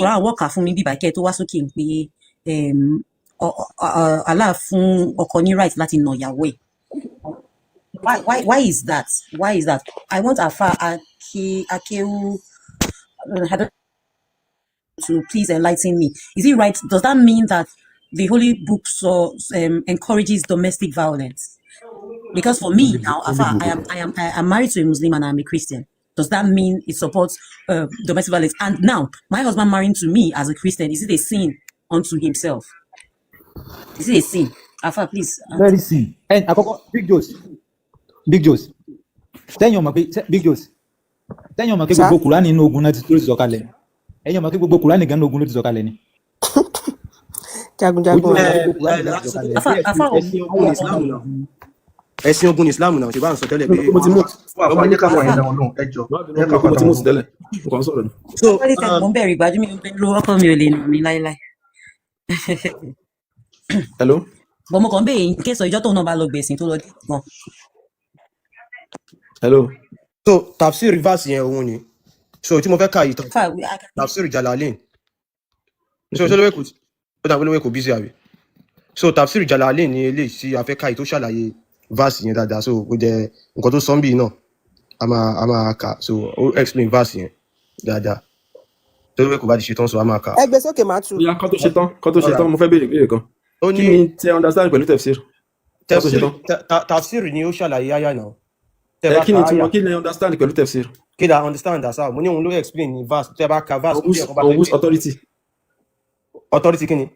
Quran wọ́n kà fún mi bíbá kẹ́ tó wá sókè pé Allah fún ọkọ ní right láti nà ìyàwó ẹ̀. Why is that? Why is that? I want Afa Akewu to please enlighten me. Is it right? Does that mean that the Holy Book encourages domestic violence? Because for me now, Afa, I'm married to a Muslim and I'm a Christian. Does that mean it supports domestic violence? And now, my husband marrying to me as a Christian, is it a sin unto himself? Is it a sin? Afa, please. Very sin. And Big Joes. Tell your Big Joes. Tell your market gbogbo Quran nínú ogun náà ti tó sọ̀kalẹ̀. Ẹ̀yin mọ̀ pé gbogbo Quran gan ogun ló ti sọ̀kalẹ̀ ni. Jagunjagun. Ẹ̀sìn ogun Islam náà ṣe bá ń sọ tẹ́lẹ̀ pé mo ti mú ọmọ yẹn ká fún ẹ̀dá Ọlọ́run ẹjọ́ mo ti mú sí tẹ́lẹ̀ nǹkan sọ̀rọ̀ ni. So mo ń bẹ̀rù ìgbàjú mi ń bẹ ló ọkọ mi ò lè nà mí láéláé. Hello. But mo kàn bẹ́ẹ̀ in case ìjọ́ tóun náà bá lọ gbèsè tó lọ dé gan. Hello. So tafsir reverse yẹn òun ni. So tí mo fẹ́ ká yìí tán. Tafsir Jalalain. So lówe kò ó dàbí lówe kò busy àbí. So tafsir Jalalain ni eléyìí tí a fẹ́ ká yìí tó ṣàlàyé verse yẹn dáadáa. So ó jẹ́ nǹkan tó sọ ń bì náà a máa kà. So ó explain verse yẹn dáadáa. Tó lówe kò bá di ṣe tán so a máa kà. Ẹgbẹ́ sókè máa tù. Ìyá kan tó ṣe tán mo fẹ́ béèrè ìbéèrè kan. Kí ni tẹ understand pẹ̀lú tafsir? Tafsir ni ó ṣàlàyé àyà náà. Kí ni tí mo kí ni understand pẹ̀lú tafsir? Kí ni understand àṣà mo ní òun ló explain ní verse tẹ́ bá ka verse on whose authority? Authority kí ni?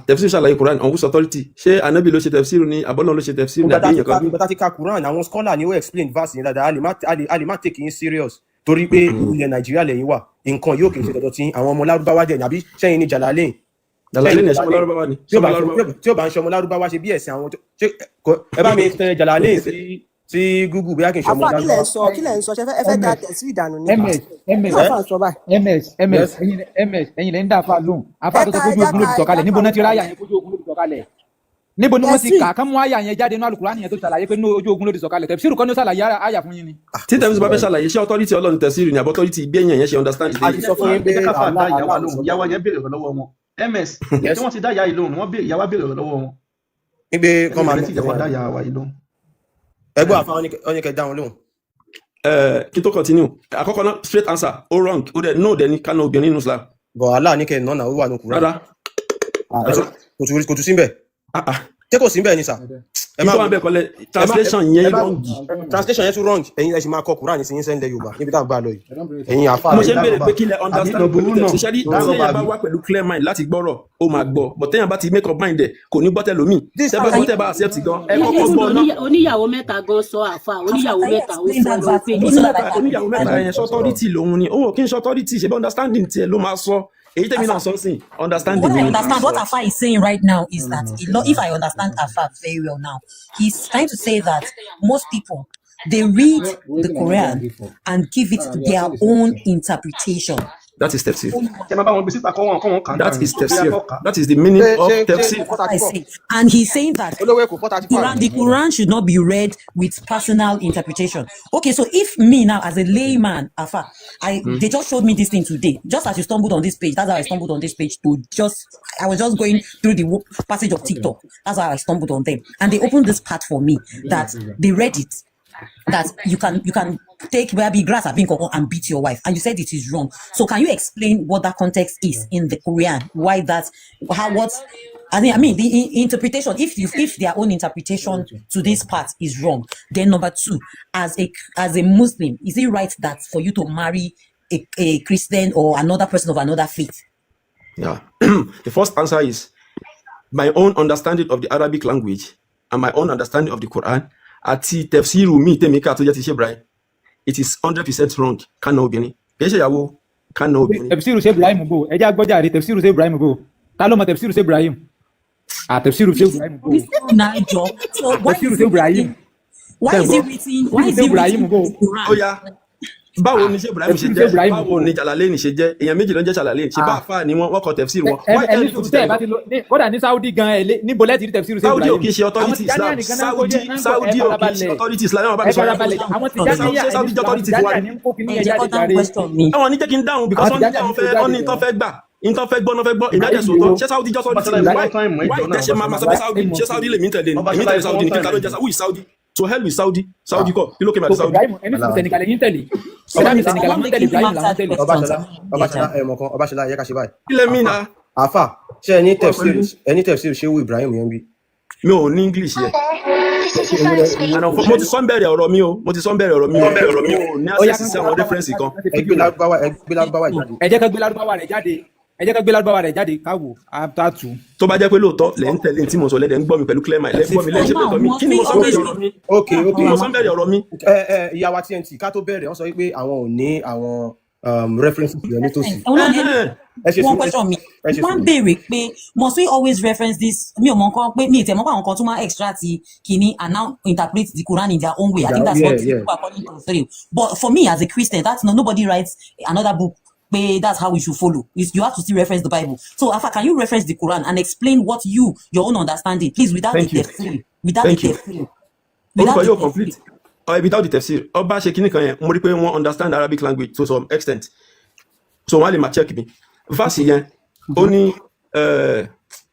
Tafsir ṣàlàyé Quran on whose authority? Ṣé Ànábì ló ṣe tafsir ni àbọ́lọ́ ló ṣe tafsir ní àbí èèyàn kan? Bàtà ti ka Quran àwọn scholar ni ó explain verse yẹn dáadáa a lè má take in serious torí pé ilẹ̀ Nàìjíríà lẹ́yìn wà nǹkan yóò kì í ṣe dandan tí àwọn ọmọ Lárúbáwá dẹ̀ ní àbí sẹ́yìn ní Jalalain. Jalalain ẹ̀ṣọ́ Lárúbáwá ni. Tí ó bá ń ṣọmọ Lárúbáwá ṣe bí ẹ̀sìn àwọn ẹ bá mi tẹ Jalalain sí Google bí a kì í ṣọmọ Lárúbáwá. Àfa kílẹ̀ ń sọ ṣe fẹ́ da tẹ̀sí ìdànù ní. MS ẹ̀yin lẹ́yìn dá Afa lóhùn. Afa tó sọ pé ojú ogun ló ti sọ̀kalẹ̀ níbo náà ti ráyà yẹn kójú ogun ló ti sọ̀kalẹ̀. Níbo ni wọ́n ti kà kán mú àyà yẹn jáde nínú Al-Qur'an yẹn tó ṣàlàyé pé ojú ogun ló ti sọ̀kalẹ̀. Tafsir kan ní ó ṣàlàyé àyà fún yín ni. Tí tẹ̀sí bá fẹ́ ṣàlàyé ṣé authority Ọlọ́run tafsir ni àbọ̀ authority ìgbéyàn yẹn ṣe understand. A ti sọ fún yín pé káfà dá ìyàwó lóhùn ìyàwó yẹn béèrè lọ́wọ́ wọn. MS tí wọ́n ti dá ìyá yìí lóhùn wọ́n béèrè ìyàwó béèrè lọ́wọ́ wọn. Ibe kan máa ti ìyàwó dá ìyá wa yìí lóhùn. Ẹgbẹ́ àfa wọn ni kẹ́ dá wọn lóhùn. Kí tó continue àkọ́kọ́ náà straight answer ó wrong ó dẹ̀ no dẹ̀ ní kánà obìnrin nínú Islam. Bọ̀ Allah ní kẹ́ nọ́nà ó wà ní Quran. Rárá. Kò tún síbẹ̀. Ṣé kò síbẹ̀ ni sà? Ẹ máa bẹ̀ kọ́lẹ̀ translation yẹn wrong. Translation yẹn tún wrong ẹ̀yin ẹ ṣì máa kọ Quran ní sẹ́yìn sẹ́ńdẹ̀ Yorùbá níbi tá a gbà lọ yìí. Ẹ̀yin àfa. Mo ṣe ń béèrè pé kí lẹ understand pẹ̀lú tafsir ṣẹ́rí tí èèyàn bá wá pẹ̀lú clear mind láti gbọ́rọ̀ ó máa gbọ́ but téèyàn bá ti make up mind ẹ̀ kò ní gbọ́ tẹ̀lómi tẹ́ bá accept gan ẹ kọ́kọ́ gbọ́ náà. Oníyàwó mẹ́ta gan sọ àfa oníyàwó mẹ́ta ó sọ lórí pé oníyàwó mẹ́ta yẹn authority lòun ni òun ò kí n ṣe authority ṣe bí understanding tiẹ̀ ló máa sọ. Èyí tèmi náà sọ sí understanding. What I understand, what Afa is saying right now is that if I understand Afa very well now, he's trying to say that most people they read the Quran and give it their own interpretation. That is tafsir. That is tafsir. That is the meaning of tafsir. And he's saying that the Quran should not be read with personal interpretation. Okay, so if me now as a layman, Afa, they just showed me this thing today. Just as you stumbled on this page, that's how I stumbled on this page I was just going through the passage of TikTok. That's how I stumbled on them. And they opened this part for me that they read it. That you can take baby grass and beat your wife, and you said it is wrong. So can you explain what that context is in the Quran? Why that? I mean the interpretation. If their own interpretation to this part is wrong, then number two, as a Muslim, is it right that for you to marry a Christian or another person of another faith? Yeah. The first answer is my own understanding of the Arabic language and my own understanding of the Quran. Àti tafsiru mi tèmi ká tó jẹ́ ti ṣe Ibrahim, it is 100% wrong. Kánà obìnrin kì í ṣe ìyàwó kánà obìnrin. Tafsiru ṣe Ibrahim go ẹjẹ́ agbọ́jà rí tafsiru ṣe Ibrahim go ta ló mọ tafsiru ṣe Ibrahim? Tafsiru ṣe Ibrahim go. So why is it written? Why is it written? Ibrahim go. Oh yeah. báwo ni ṣé Ibrahim ṣe Tafsir jẹ́ Ibrahim báwo ni Jalalaini ṣe jẹ́ èèyàn méjì ló ń jẹ́ Jalalaini ṣe bá àfáà ni wọ́n kọ tafsir wọn. Why ẹni tell sùn me tẹ́ ẹ bá ti lo kódà ní Saudi gan ẹ níbo lẹ́ẹ̀tì rí tafsir Saudi ò Ibrahim. kì í ṣe authority Islam Saudi ò kì í ṣe authority Islam wọn bá mi sọ àwọn Tijaniya Saudi jẹ́ authority fún wa ní kó kí ní ẹ jẹ́ ẹja kó dáhùn jáde. question mi. àwọn ní jẹ́ kí n dáhùn because wọ́n ní àwọn fẹ́ ọ́ní tó fẹ́ gbà nǹkan fẹ́ gbọ́ náà fẹ́ gbọ́ ìdájọ́ sòótọ́ ṣé Saudi jọ́ Saudi why tẹ̀sẹ̀ máa sọ pé Saudi ṣé Saudi lè mí tẹ̀lé ni èmi tẹ̀lé Saudi ní kí n ta ló jẹ́ who is Saudi so hell with Saudi kọ́ kí ló kẹ́ máa Saudi. Ibrahim ẹni sùn Senegal yín tẹ̀lé Senegal làwọn tẹ̀lé Ibrahim làwọn tẹ̀lé. Ọbaṣẹlá ẹ̀mọ̀kan Ọbaṣẹlá yẹ ká ṣe báyìí. kí lẹ mí na. Àfà ṣé ẹni tafsir ṣé wú Ibrahim yẹn bí. mi ò ní English yẹ mo ti sọ ń bẹ̀rẹ̀ ọ̀rọ̀ mi o mo ò ní access sí àwọn reference kan. Ẹ gbé lárúbáwá jáde. ẹ jẹ́ ká gbé lárúbáwá rẹ̀ jáde káwò àtàtù. tó bá jẹ́ pé lóòótọ́ lẹ́ ń tẹ̀lé tí mo sọ lẹ́dẹ̀ ń gbọ́ mi pẹ̀lú clear mind lẹ́gbọ́ mi lẹ́ṣẹ̀ pẹ̀lú mi kí ni mo sọ bẹ̀rẹ̀ ọ̀rọ̀ mi. ok mo sọ bẹ̀rẹ̀ ọ̀rọ̀ mi. Ìyá wa TNT ká tó bẹ̀rẹ̀ wọ́n sọ wípé àwọn ò ní àwọn references yẹn nítòsí. One question mi wọ́n béèrè pé must we always reference this mi ò mọ nǹkan pé mi ì tẹ̀ mọ́ pé àwọn kan tún máa extract kìíní and now interpret the Quran in their own way. I think that's what people are calling to. But for me as a Christian that's nobody writes another book. That's how we should follow. You have to still reference the Bible. So, Afa, can you reference the Quran and explain what your own understanding, please, without the tafsir? Without the tafsir. Without the tafsir. Ọba ṣe kíní kan yẹn, mo rí pé wọ́n understand Arabic language to some extent. So wọ́n lè máa check mi. Verse yẹn, ó ní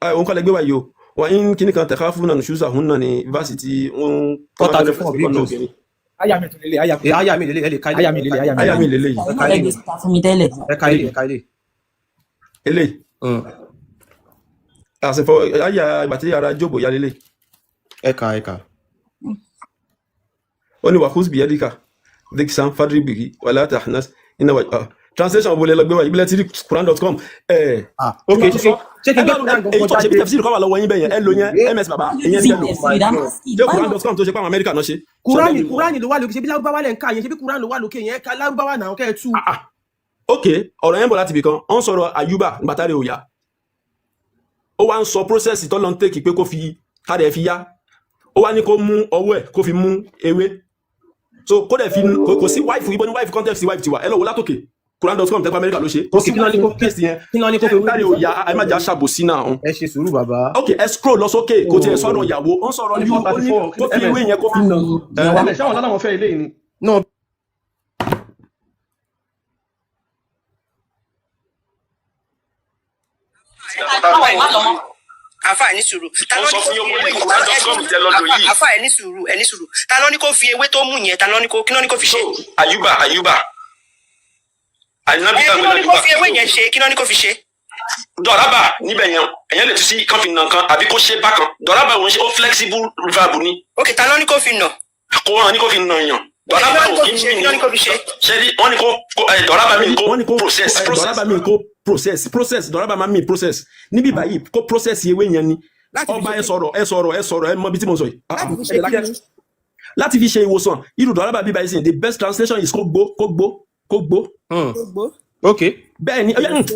òun kọ́ lẹ gbé wáyé o. Wọ́n kíní kan tẹ̀ka fún nànú ṣúzà hún náà ní verse tí wọ́n kọ́ta ní fún ọ̀gbìn. Aya mi lele ele kai. Aya mi lele yìí. Ẹ kai. Ele. Àṣefọ aya ìgbà tí ara Jóòbù ya lele. Ẹ ka. Ó ní wàhùs biyadika. Diksan fadri bigi wala tahnas inna wa translation bo le lọ gbé wa ibile ti quran.com okay check it out èyí tó ṣe bí tafsir ko wà lọ́wọ́ yín bẹ́ẹ̀ yẹn ẹ lò yẹn ms baba ìyẹn tẹ lò je quran.com tó ṣe pa America náà ṣe Quran ló wà lókè ṣe bí Lárúbáwá lẹ ń kà yẹn ṣe bí Quran ló wà lókè yẹn ká Lárúbáwá náà kẹ́ tú. Okay ọ̀rọ̀ yẹn bọ̀ láti bì kan on sọ̀rọ̀ Ayuba ngbatare oya ó wá ń sọ process tó lọ ń take pé kó fi kare fi ya ó wá ní kó mú ọwọ́ ẹ̀ kó fi mú ewé so kó dẹ̀ fi kò sí wife ibo ni wife context wife ti wà ẹ lọ wò látòkè Quran.com tẹ́kọ̀ Amẹ́ríkà ló ṣe. Ok kí náà ní kó test yẹn. Kí náà ní kó fi kárí òya ẹ má jà ṣàbòsí náà. Ẹ ṣe sùúrù bàbá. Ok ẹ scroll lọ sókè kò tiẹ̀ sọ̀rọ̀ ìyàwó ó ń sọ̀rọ̀ ní kó fi ìwé yẹn kó fi nà. Ẹ ṣé àwọn ọ̀dọ́ àwọn fẹ́ ilé yìí ni. No. Àfà ẹni sùúrù. Àfà ẹni sùúrù. Ta ló ní kó fi ewé tó mú yẹn? Ta ló ní kó kí ló ní kó fi ṣe? Ayuba. Kí ló ní kó fi ewé yẹn ṣe? Kí ló ní kó fi ṣe? Dọ̀rábà níbẹ̀ yẹn ẹ̀yẹ́ lè tún sí kan fi nà kan àbí kó ṣe bákan. Dọ̀rábà òun ṣe ó flexible verb ni. Ok, ta ló ní kó fi nà? Kó wọn ní kó fi nà yàn. Dọ̀rábà ò kí kí ló ní kó fi ṣe? Ṣé wọ́n ní kó dọ̀rábà mi kó process. Dọ̀rábà mi kó process dọ̀rábà máa mi process. Níbí báyìí kó process ewé yẹn ni. Ọba ẹ sọ̀rọ̀ ẹ mọ bí tí mo sọ yìí. Láti fi ṣe ìwòsàn irú dọ̀rábà bíbá yìí sìn the best translation is kó gbó. Ok. Bẹ́ẹ̀ ni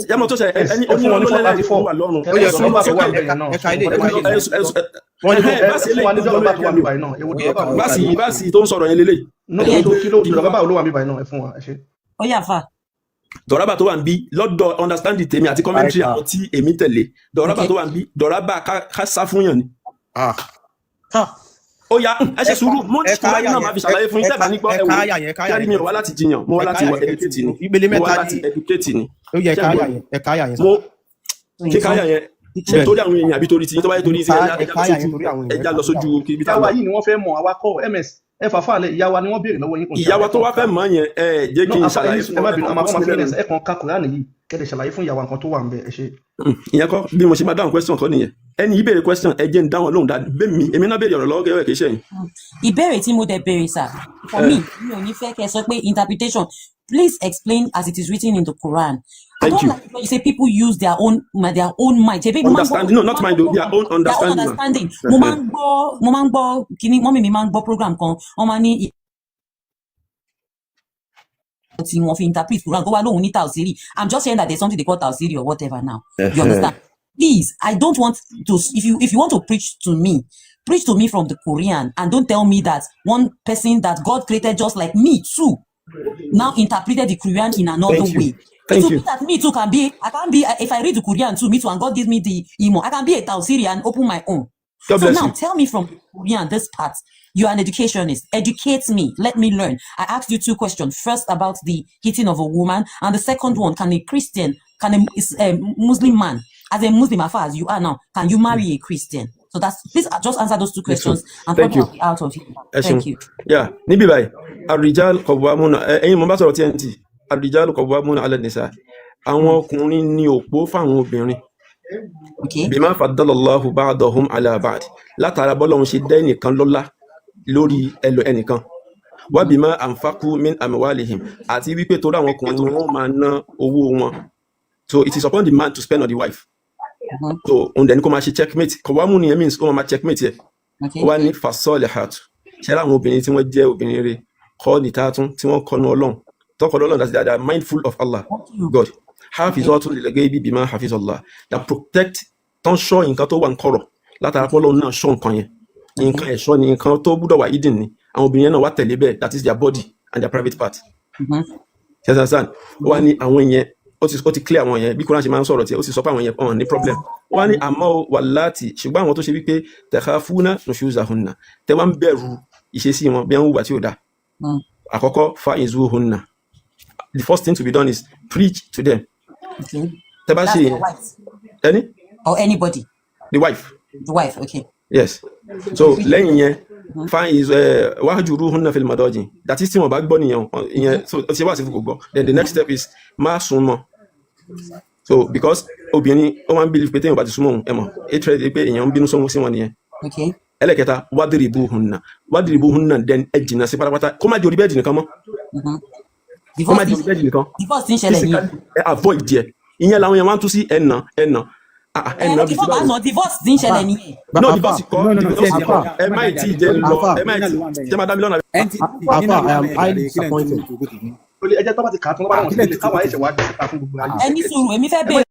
yàmọ̀ tó ṣe ẹni onílọ́lọ́lẹ́ wà lọ́rùn. Ó yẹ sùúrù bàbá ẹ̀ka ilé. Wọ́n ní wọ́n ní dọ́lọ́bà tó wà mí báyìí náà. Báàsì tó ń sọ̀rọ̀ yẹn lélẹ̀. Kí ló dọ́lọ́bà olówó wà mí báyìí náà ẹ fún wa ẹ ṣe. Ó yá Àfà. Dọ̀rábà tó wà ń bí lọ́dọ̀ understanding tèmi àti commentary àwọn tí èmi tẹ̀lé dọ̀rábà tó wà ń bí dọ̀rábà ká sá fún yàn ni. Ó yá ẹ ṣe sùúrù mo ní sùúrù náà máa fi ṣàlàyé fún yín tẹ́bà nígbọ́ ẹ̀wò kẹ́rì mi ò wá láti jiyàn mo wá láti educate ni. Ó yẹ ẹ̀ka àyà yẹn. Kíkáyà yẹn ṣe torí àwọn èèyàn àbí torí tí tó bá yẹ torí ẹja lọ sójú kíbi táwa yìí ni wọ́n fẹ́ mọ̀ awakọ̀ ms ẹ fàfà lẹ ìyá wa ni wọ́n béèrè lọ́wọ́ yín. ìyá wa tó wá fẹ́ mọ̀ yẹn jẹ́ kí n ṣàlàyé fún ẹ má bínú àmọ́ fún mi ẹ kàn ká Kùránì yìí kẹ́lẹ̀ ṣàlàyé fún ìyá wa nǹkan tó wà ń bẹ ẹ ṣe. ìyẹn kọ́ bí mo ṣe máa dáhùn question kọ́ nìyẹn ẹni yìí béèrè question ẹ jẹ́ ń dáhùn lóhùn dáadáa bẹ́ẹ̀ mi èmi náà béèrè ọ̀rọ̀ lọ́wọ́ kẹ́wẹ́ kì í ṣe yín. ìbéèrè tí mo dẹ̀ béèrè sir for me mi ò ní fẹ́ kẹ́ sọ pé interpretation please explain as it is written in the Quran. I don't like when you say people use their own mind. Understanding, no, not mind, their own understanding. Mo máa ń gbọ́ kíní mọ́mì mi máa ń gbọ́ program kan wọ́n máa ní tí wọ́n fi interpret Quran tó wá lóhun ní tàùsírì. I'm just saying that there's something they call tàùsírì or whatever now. You understand? Please, I don't want to. If you want to preach to me from the Quran and don't tell me that one person that God created just like me too now interpreted the Quran in another way. Thank you. That me too can be, I can be, if I read the Quran too, me too, and God gives me the emo, I can be a Tafsiri and open my own. God So bless now you. tell me from Quran, this part, you are an educationist, educate me, let me learn. I asked you 2 questions. First about the hitting of a woman, and the second one, can a Muslim man, as a Muslim as far as you are now, can you marry a Christian? So please just answer those 2 questions and Thank probably you. I'll be out of here. Ẹ ṣeun. Thank you. Yeah, níbí báyìí, Ar-Rijal Qawwamuna, ẹ̀yin mo bá sọ̀rọ̀ TNT, Ar-Rijal Qawwamuna 'ala an-Nisa. Àwọn ọkùnrin ní òpó fáwọn obìnrin. Okay. Bima faddalallahu ba'dahum 'ala ba'd. Látara bọ́lọ́run ṣe dá ẹnìkan lọ́lá lórí ẹnìkan. Wa bima anfaqu min amwalihim. Àti wípé torí àwọn ọkùnrin ni wọ́n máa ná owó wọn. So it is upon the man to spend on the wife. So òun dẹ̀ ni kó máa ṣe checkmate. Qawwamun yẹn means ó máa checkmate yẹ. Okay. Ó wá ní fasolihatu. Ṣé àwọn obìnrin tí wọ́n jẹ́ obìnrin rere qanitatun tí wọ́n kọ́nu Ọlọ́run. Tọ́kọ̀ Ọlọ́run that they are mindful of Allah, God. Hafizatu lil-ghaibi bima hafizallah. That protect, tán ṣọ́ nǹkan tó wà ń kọ̀rọ̀. Látara pé Ọlọ́run náà ṣọ́ nǹkan yẹn. Nǹkan ẹ̀ṣọ́ ni nǹkan tó gbúdọ̀ wà hidden ni. Àwọn obìnrin náà wá tẹ̀lé bẹ́ẹ̀, that is their body and their private part. Ṣé understand? Ó wá ní àwọn yẹn, ó ti clear àwọn yẹn, bí Quran ṣe máa ń sọ̀rọ̀ tí ó sì sọ pé àwọn yẹn ọ̀hún ní problem. Ó wá ní àmọ́ wallati, ṣùgbọ́n àwọn tó ṣe wípé takhafuna nushuzahunna. Tẹ́ wá ń bẹ̀rù ìṣesí wọn bí wọ́n hùwà tí ò dáa. Àkọ́kọ́ fa'izuhunna. The first thing to be done is preach to them. Okay. Tẹ́ bá That's ṣe the wife any or anybody. the wife. The wife, okay. Yes. So lẹ́yìn yẹn wahjuruhunna fil madaji. That is tí wọ́n bá gbọ́ nìyẹn. So ṣe wá sí fún gbọ́. Then the next step is má sún mọ́. So because obìnrin ó máa ń believe pé téèyàn bá ti súnmọ́ òun ẹ mọ̀ hatred pé èèyàn ń bínú sọ́wọ́ sí wọn nìyẹn. Okay. Ẹlẹ́kẹta wadribuhunna then ẹ jìnnà sí pátápátá kó má di orí bẹ́ẹ̀dì nìkan mọ́. Kó má di orí bẹ́ẹ̀dì nìkan. Divorce ti ń ṣẹlẹ̀ yìí. Ẹ avoid díẹ̀. Ìyẹn làwọn yẹn wá ń tú sí ẹ̀nà. Divorce ti ń ṣẹlẹ̀ nìyẹn. No, divorce kọ́. Ẹ má ì tí ì jẹ́ lọ. Ẹ má ì tí ì jẹ́ máa dá mi lọ́nà. Afa, I am highly disappointed. Olè ẹjẹ tó bá ti kà á tán lọ́wọ́ àwọn sílẹ̀ káwọn ẹ̀ṣẹ̀ wá dé síta fún gbogbo ayé. Ẹni sùúrù, èmi fẹ́ bẹ̀rẹ̀.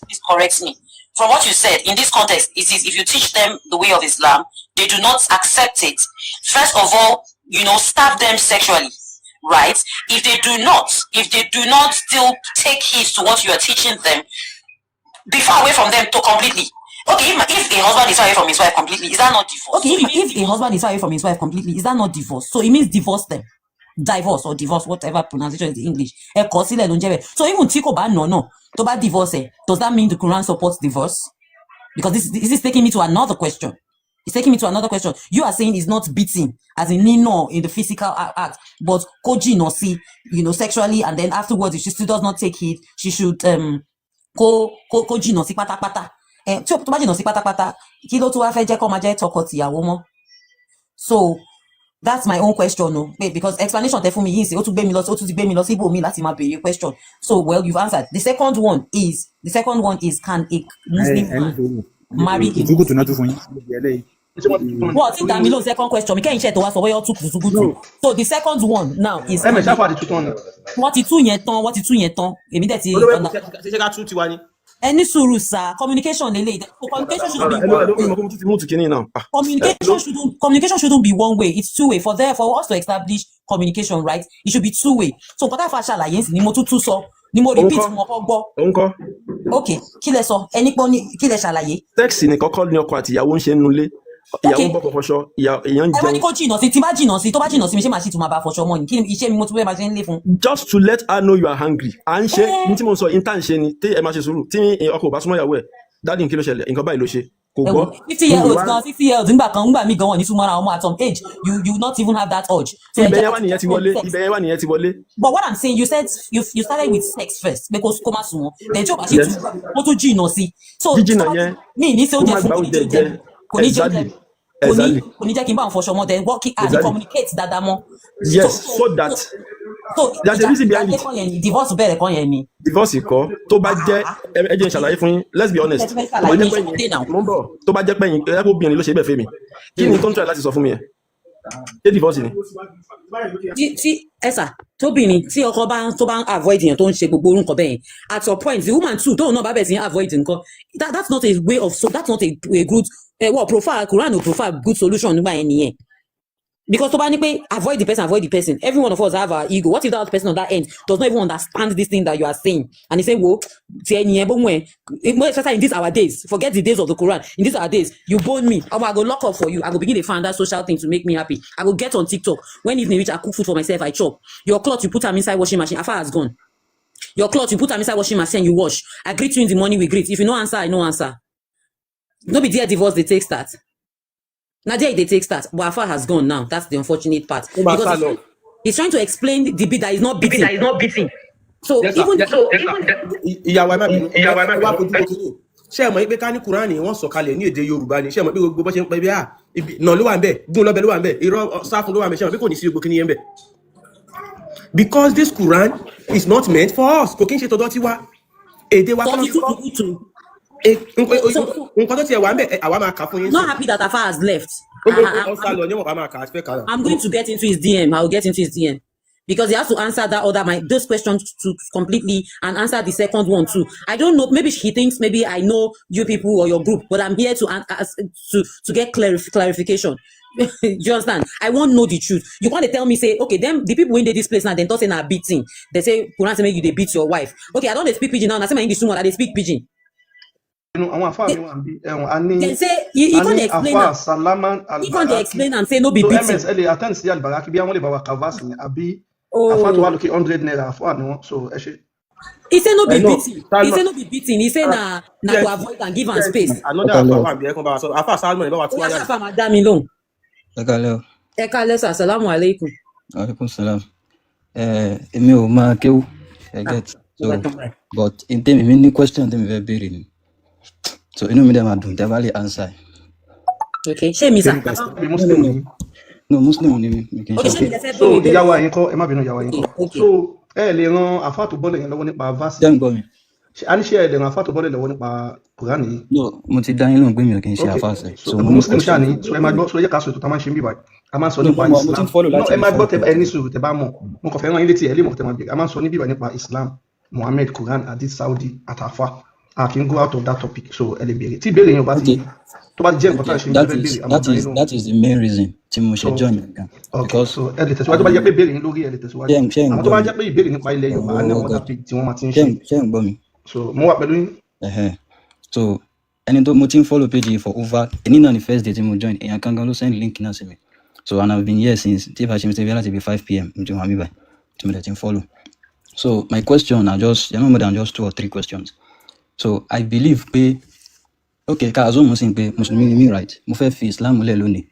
Please correct me. From what you said, in this context, it is if you teach them the way of Islam, they do not accept it. First of all, starve them sexually, right? If they do not still take heed to what you are teaching them, be far away from them completely. Okay, if a husband is far away from his wife completely, is that not divorce? Okay, if a husband is far away from his wife completely, is that not divorce? So it means divorce them. Divorce or divorce, whatever pronunciation is in English. So even tí kò bá nà tó bá divorce, does that mean the Quran supports divorce? Because this is taking me to another question. It's taking me to another question. You are saying it's not beating, as in no in the physical act, but koji no see, sexually, and then afterwards, if she still does not take it, she should koji no see pátápátá. Tó bá jìnnà sí pátápátá, kí ló tó wá fẹ́ jẹ́ kó máa jẹ́ tọkọ tìyàwó mọ́? So that's my own question, no, because explanation tẹ fún mi yìí ṣe ó tún gbé mi lọ sí ibòmí láti máa béèrè question. So well, you've answered. The second one is can a Muslim man marry a Muslim? What in that below second question? Me can't share to us over your two. So the second one now is what it two yẹn tán. Èmi dẹ̀ ti ṣe ká tún tiwa ni. Any sùúrù sir, communication lele. Communication shouldn't be one way. It's two way. For us to establish communication, right? It should be two way. So kọ́tà fà ṣàlàyé ní mo tún sọ ni mo repeat mo kọ́ gbọ́. Okay, kí lẹ sọ? Ẹni pọ́n ní kí lẹ ṣàlàyé? Text ni kọ́kọ́ ní ọkọ àti ìyàwó ń ṣe nulẹ̀. Ìyàwó bọ́kọ̀ fọṣọ, èèyàn jẹun. Ẹ wá ní kó jìnnà sí, tí bá jìnnà sí, tó bá jìnnà sí mi ṣé màá sì tún máa bá fọṣọ mọ́ ni? Kí ni iṣẹ́ mi mo tún fẹ́ máa ṣe ń lé fún? Just to let her know you are hungry. À ń ṣe ní tí mo sọ intern ṣe ni tí ẹ máa ṣe sùúrù tí ọkọ ò bá súnmọ́ ìyàwó ẹ̀ dáàdì kí ló ṣẹlẹ̀ nǹkan báyìí ló ṣe kò gbọ́. 50 years nígbà mí gan wọn ní súnmọ́ ara ọmọ at some age you not even have that urge. So ibẹ̀ yẹn wà nìyẹn ti wọlé. But what I'm saying, you said you started with sex first because kó má sùn wọn then tí o bá ṣe ó tún jìnnà sí. So jíjìnà yẹn mi ní ṣe oúnjẹ fún kò ní jẹ kò ní jẹ́ kí n bá àwọn fọṣọ mọ́ then working hard to communicate dáadáa mọ́. Yes, so that there's a reason behind it. Divorce bẹ̀rẹ̀ kan yẹn ni. Divorce kọ́ tó bá jẹ́ ẹ jẹ́ n ṣàlàyé fún yín, let's be honest, tó bá jẹ́ pẹ́yìn ẹ̀kọ́ obìnrin ló ṣe bẹ́ẹ̀ fẹ́ mi kí ni tó ń try láti sọ fún mi yẹn ṣé divorce ni. tí ẹ̀sà tóbìnrin tí ọkọ tó bá ń avoid yẹn tó ń ṣe gbogbo orúkọ bẹ́ẹ̀ at some point the woman too tóun náà bá bẹ̀ sí avoid nǹkan that's not a way of that's not a good profile Quran ò profile good solution nígbà yẹn nìyẹn. Because to avoid the person. Every one of us have our ego. What if that person on that end does not even understand this thing that you are saying? And he say, "Whoa, especially in these our days, forget the days of the Quran. In these our days, you bone me. I go lock up for you. I go begin to find that social thing to make me happy. I go get on TikTok. When evening reach, I cook food for myself. I chop. Your clothes, you put them inside washing machine. Afar has gone. Your clothes, you put them inside washing machine. You wash. I greet you in the morning. We greet. If you no answer, I no answer. No be there divorce. They take start. Now they take start, but Afar has gone now. That's the unfortunate part. Because he's trying to explain the bit that is not beating. So yes, even ìyàwó ẹ má bínú wá kojú kòkòrò ṣé ẹ mọ̀ pé ká ní Kùránì wọ́n sọ̀kalẹ̀ ní èdè Yorùbá ni ṣé ẹ mọ̀ pé gbogbo bó ṣe ń pẹ́ bí nà ló wà ń bẹ̀ gún lọ́bẹ̀ ló wà ń bẹ̀ irọ́ sáfún ló wà ń bẹ̀ ṣé ẹ mọ̀ pé kò ní sí gbogbo kíní yẹn bẹ̀. Because this Quran is not meant for us kò kí n ṣe tọ̀dọ̀ tiwa èdè wa kọ́ nǹkan tó tiẹ̀ wà ń bẹ̀ àwa máa kà fún yín. Not happy that Afar has left. I'm going to get into his DM. I'll get into his DM. Because he has to answer those questions completely and answer the second one too. I don't know. Maybe he thinks maybe I know you people or your group, but I'm here to get clarification. Do you understand? I won't know the truth. You can't tell me say, okay, them the people in this place now, they don't say na beating. They say Quran say make you they beat your wife. Okay, I don't speak pidgin now. I say my English one, I speak pidgin. They say you can't explain. You can't explain and say no be beating. Afar to look 100 naira Afar no so he say no be beating. He say no be beating. He say na to avoid and give am space. Afar Salmon ba wa tu aya. Afar madam mi lohun. Ẹ káalẹ́ sir, assalamu alaikum. Wa alaikum salam. Èmi ò máa kéwú. I get so but in tem mi ní question tem fẹ́ béèrè ni. So inú mi dẹ̀ máa dùn tẹ́ bá lè answer. Okay, ṣé mi sir? No, Muslim ni mi kì í ṣe. So ìyàwó yín kọ́ ẹ má bínú ìyàwó yín kọ́. So ẹ lè ran Afar tó bọ́lẹ̀ yẹn lọ́wọ́ nípa verse. Jẹ́ ń gbọ́ mi. A ní ṣe ẹ lè ran Afar tó bọ́lẹ̀ lọ́wọ́ nípa Quran yìí. No, mo ti dá yín lóhùn pé mi ò kì í ṣe Afar sẹ̀. So Muslim ṣáà ni so ẹ máa gbọ́ so ẹ jẹ́ ká sọ ètò tá a máa ń ṣe ń bíbá a máa ń sọ nípa Islam. Ẹ máa gbọ́ tẹ ẹ ní sùúrù tẹ bá mọ̀ mo kàn fẹ́ rán yín létí ẹ lè mọ̀ tẹ máa bẹ̀rẹ̀ a máa ń sọ ní bíbá nípa Islam, Muhammad, Quran, Hadith, Saudi àti Afar. I can go out of that topic so ẹ lè béèrè. Tí béèrè yẹn ò bá ti tó bá jẹ́ nǹkan tá a ṣe ń béèrè that is the main reason tí mo ṣe join gan. Because so ẹ lè tẹ̀síwájú tó bá jẹ́ pé béèrè yín lórí ẹ lè tẹ̀síwájú. Àwọn tó bá jẹ́ pé ìbéèrè nípa ilẹ̀ Yorùbá á ní ọ̀dà page tí wọ́n máa ti ń ṣe. Ṣé ń gbọ́ mi? So mo wà pẹ̀lú yín. So ẹni tó mo ti ń follow page yìí for over èyí náà ni first day tí mo join èèyàn kan gan ló send link náà sí mi. So and I've been here since tí ìbá ṣe mi ṣe bí láti bí 5 p.m. mo ti wà mí báyìí tí mo dẹ̀ ti ń follow. So my question are just no more than just 2 or 3 questions. So I believe pé okay ká assume mo sì ń pé Mùsùlùmí ni mí right mo fẹ́ fi Islam lẹ̀ lónìí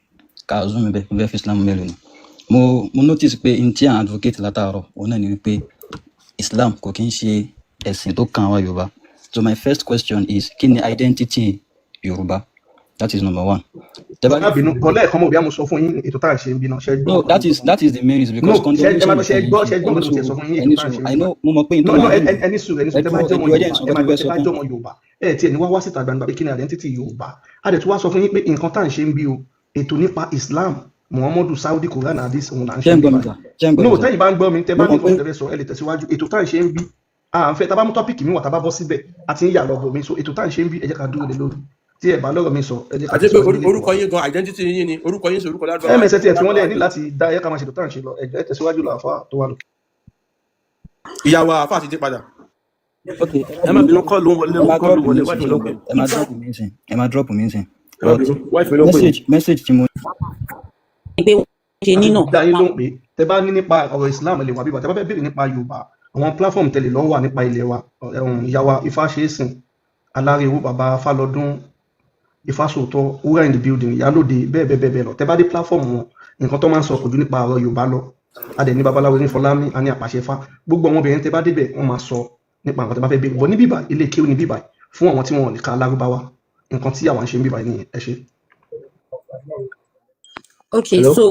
ká assume bẹ́ẹ̀ mo fẹ́ fi Islam lẹ̀ lónìí mo notice pé n tí à ń advocate látàárọ̀ òun náà ni wípé Islam kò kí ń ṣe ẹ̀sìn tó kan àwa Yorùbá. So my first question is kí ni identity Yorùbá? That is number one. No, that is the main reason because I know Muhammadu Saudi Quran Hadith òun là ń ṣe nípa no tẹ́yìn bá ń gbọ́ mi tẹ́ bá ní nǹkan tẹ́fẹ́ sọ ẹ lè tẹ̀síwájú ètò tá à ń ṣe ń bí à ń fẹ́ tá a bá mú tọ́pìkì mi wà tá a bá bọ́ síbẹ̀ àti ń yà lọ́bọ̀ mi so ètò tá à ń ṣe ń bí ẹ jẹ́ ká dúró lé lórí tí ẹ bá lọ́rọ̀ mi sọ ẹ jẹ́ ká tẹ̀síwájú. àti pé orúkọ yín gan identity yín ni orúkọ yín sí orúkọ ládùúgbò. ms tí ẹ fi wọ́n lẹ̀ ní láti dá ẹ ká máa ṣètò tá à ń ṣe lọ ẹ tẹ̀síwájú lọ àfa tó wà lókè. ìyàwó àfa ti dé padà. ẹ má bínú kọ́ ló ń wọlé wáìfì ló pè. ẹ má drop mi nsìn. wáìfì ló pè. message tí mo. dá yín lóhùn pé tẹ bá ní nípa ọ̀rọ̀ Islam lè wà bíbá tẹ bá fẹ́ béèrè nípa Yorùbá àwọn platform tẹ̀lé lọ́wọ́ wà nípa ilẹ̀ wa ìyàwó Ifáṣẹ́sìn Aláréwò bàbá Fálọdún Ifásòótọ́ wúrà in the building Ìyálóde bẹ́ẹ̀ lọ tẹ bá dé platform wọn nǹkan tó máa ń sọ kò ju nípa ọ̀rọ̀ Yorùbá lọ adẹ̀ ní babaláwo ní Fọlámi a ní Àpàṣẹfá gbogbo àwọn obìnrin tẹ bá débẹ̀ wọ́n máa sọ nípa nǹkan tẹ bá fẹ́ béèrè bọ̀ ní bíbá ilé kéwù ní bíbá fún àwọn tí wọn ò lè ka Lárúbáwá nǹkan tí àwọn ṣe ń bíbá ní ẹ ṣe. Okay, so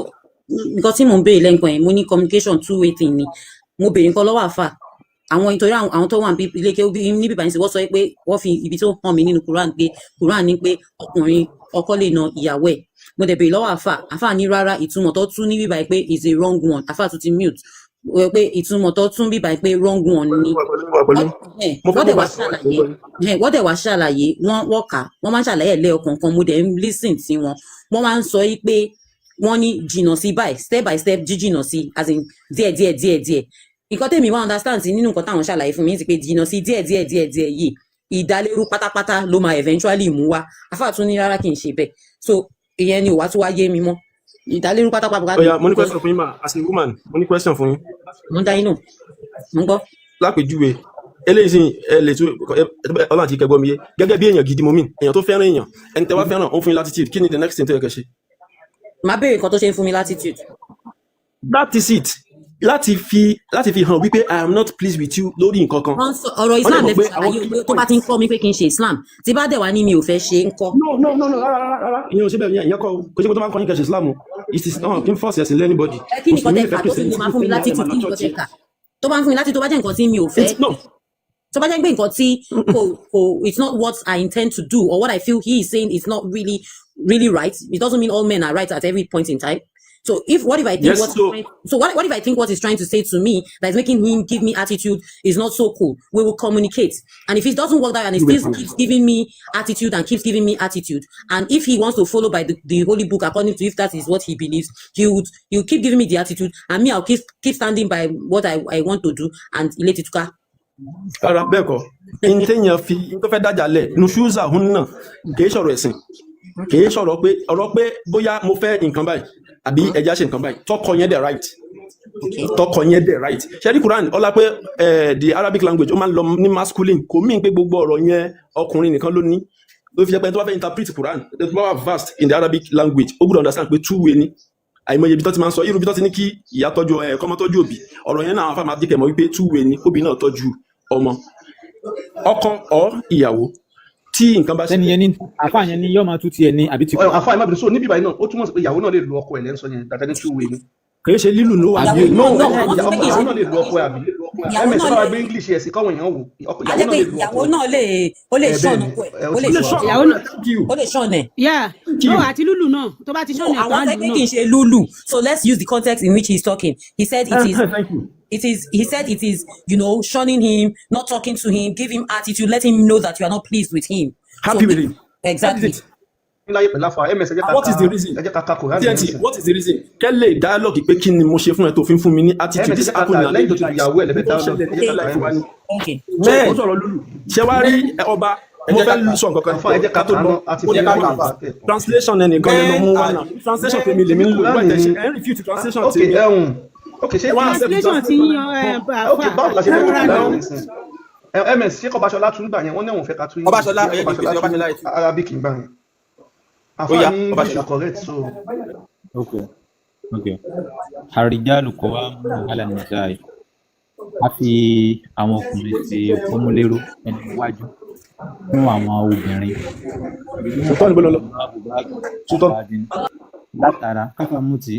nǹkan tí mò ń béèrè lẹ́ǹkan yẹn mo ní communication two-way thing ni mo béèrè nǹkan lọ́wọ́ àfà àwọn nítorí àwọn tó wà ní ilé kéwú ní bíbá yín sí wọ́n sọ pé wọ́n fi ibi tó hàn mí nínú Quran pé Quran ní pé ọkùnrin ọkọ lè na ìyàwó ẹ̀ mo dẹ̀ béèrè lọ́wọ́ àfà ní rárá ìtumọ̀ tó tún ní bíbá yìí pé is a wrong one àfà tún ti mute pé ìtumọ̀ tó tún bíbá yìí pé wrong one ni wọ́n dẹ̀ wá ṣàlàyé wọ́n kà wọ́n máa ń ṣàlàyé ẹ̀lẹ́ ọkọ̀ọ̀kan mo dẹ̀ ń listen sí wọn wọ́n máa ń sọ yìí pé wọ́n ní jìnnà sí báyìí step by step jíjìnnà sí as in díẹ̀ nǹkan tèmi wá understand sí nínú nǹkan táwọn ṣàlàyé fún mi ti pé jìnnà sí díẹ̀ yìí ìdálérú pátápátá ló máa eventually mú wá àfáà tún ní rárá kì í ṣe bẹ́ẹ̀ so ìyẹn ni òwá tún wá yé mi mọ́ ìdálérú pátápátá. Oya, mo ní question fún yín ma as a woman mo ní question fún yín. mo ń dá yín nù mo ń gbọ́. Lápèjúwe eléyìí sì ẹ lè tún Ọlọ́run àti ìkẹgbọ́n mi yé gẹ́gẹ́ bí èèyàn gidi mo mean èèyàn tó fẹ́ràn èèyàn ẹni tẹ́ wá fẹ́ràn ó fún yín latitude kí ni the next thing tó yẹ kẹ́ ṣe. màá béèrè nǹkan tó ṣe ń fún mi latitude. That is it láti fi hàn wípé I am not pleased with you lórí nǹkan kan. ọ̀rọ̀ Islam lè fi ṣàlàyé tó bá ti ń kọ́ mi pé kí n ṣe Islam tí bá dẹ̀ wá ní mi ò fẹ́ ṣe ń kọ́. no rárá ìyẹn ò ṣe bẹ́ẹ̀ ìyẹn kọ́ kò ṣe pé tó bá ń kọ́ ní kẹ́ ṣe Islam it is not kí n force ẹ̀sìn anybody. kí ni nǹkan tẹ́ kà tó fi lè máa fún mi latitude kí ni nǹkan tẹ́ kà tó bá ń fún mi latitude tó bá jẹ́ nǹkan tí mi ò fẹ́ tó bá jẹ́ pé nǹkan tí it's not what I intend to do or what I feel he is saying is not really right. It doesn't mean all men are right at every point in time. So what if I think what if I think what he's trying to say to me that is making him give me attitude is not so cool? We will communicate. And if it doesn't work out and he still keeps giving me attitude, and if he wants to follow by the holy book according to if that is what he believes, he'll keep giving me the attitude, and me I'll keep standing by what I want to do and ilé tituka. Ara bẹ́ẹ̀ kọ́ ìtẹ̀yàn fi tó fẹ́ dájà lẹ̀ nuṣúzà hún náà kìí sọ̀rọ̀ ẹ̀sìn kìí sọ̀rọ̀ pé ọ̀rọ̀ pé bóyá mo fẹ́ nǹkan báyìí àbí ẹja ṣe nǹkan báyìí tọkọ yẹn dẹ̀ right ṣẹ́rí Quran ọlá pé the Arabic language ó máa ń lọ ní masculine kò mí pé gbogbo ọ̀rọ̀ yẹn ọkùnrin nìkan ló ní ló fi jẹ́ pé tó bá fẹ́ interpret Quran the power vast in the Arabic language ó gbọ́dọ̀ understand pé two way ni àìmọye ibi tó ti máa ń sọ irú ibi tó ti ní kí ìyá tọ́jú kọ́mọ tọ́jú òbí ọ̀rọ̀ yẹn náà àwọn afáàmà díkẹ̀ mọ́ wípé two way ni òbí náà tọ́jú ọmọ ọkọ ọ ìyàwó tí nǹkan bá ṣe. ẹni yẹn ní àfáà yẹn ní yóò máa tú tiẹ̀ ní àbí tí. àfáà ẹ má bẹ̀rẹ̀ so níbí báyìí náà ó túmọ̀ sí pé ìyàwó náà lè lu ọkọ ẹ̀ lẹ́sọ̀ yẹn dàda ní two way ni. kìí ṣe lílù ló wà ní ìyàwó náà lè lu ọkọ ẹ̀ àbí ms bá gbé English ẹ̀ sí káwọn èèyàn wò ìyàwó náà lè ṣọ́ọ̀nù ó lè ṣọ́ọ̀nù ẹ̀. no àti lulu náà tó bá ti ṣọ́ọ̀nù ẹ̀ àwọn tẹ́gbẹ́ kì í ṣe lulu so let's use the context in which he's talking. He said it is shunning him, not talking to him, give him attitude, let him know that you are not pleased with him. Happy with him. Exactly. What is the reason? TNT, what is the reason? Kẹ́lẹ̀ dialogue pé kí ni mo ṣe fún ẹ tó fi ń fún mi ní attitude this happen na lẹ́yìn tó ti ìyàwó ẹ̀ lẹ́fẹ̀ẹ́ dialogue. Bẹ́ẹ̀ ṣe wá rí ọba mo fẹ́ sọ nǹkan kan ká tó lọ ó yẹ ká lọ translation ẹnìkan lẹ́nu mú wá náà translation tèmi lèmi ń lò nígbà ìtẹ̀sẹ̀ ẹ̀ ń refute translation tèmi. Okay, ṣé translation ti yan okay báwo la ṣe fẹ́ tún báwo nìsín ms ṣé Ọbaṣọlá tún gbà yẹn wọ́n ní àwọn fẹ́ ká tún Ọbaṣọlá Arabic ń gbà yẹn àfáàní English correct so. okay harijalu qawamun ala nisa'i a fi àwọn ọkùnrin ti fọmúlérò ẹni iwájú fún àwọn obìnrin látara káfàmù ti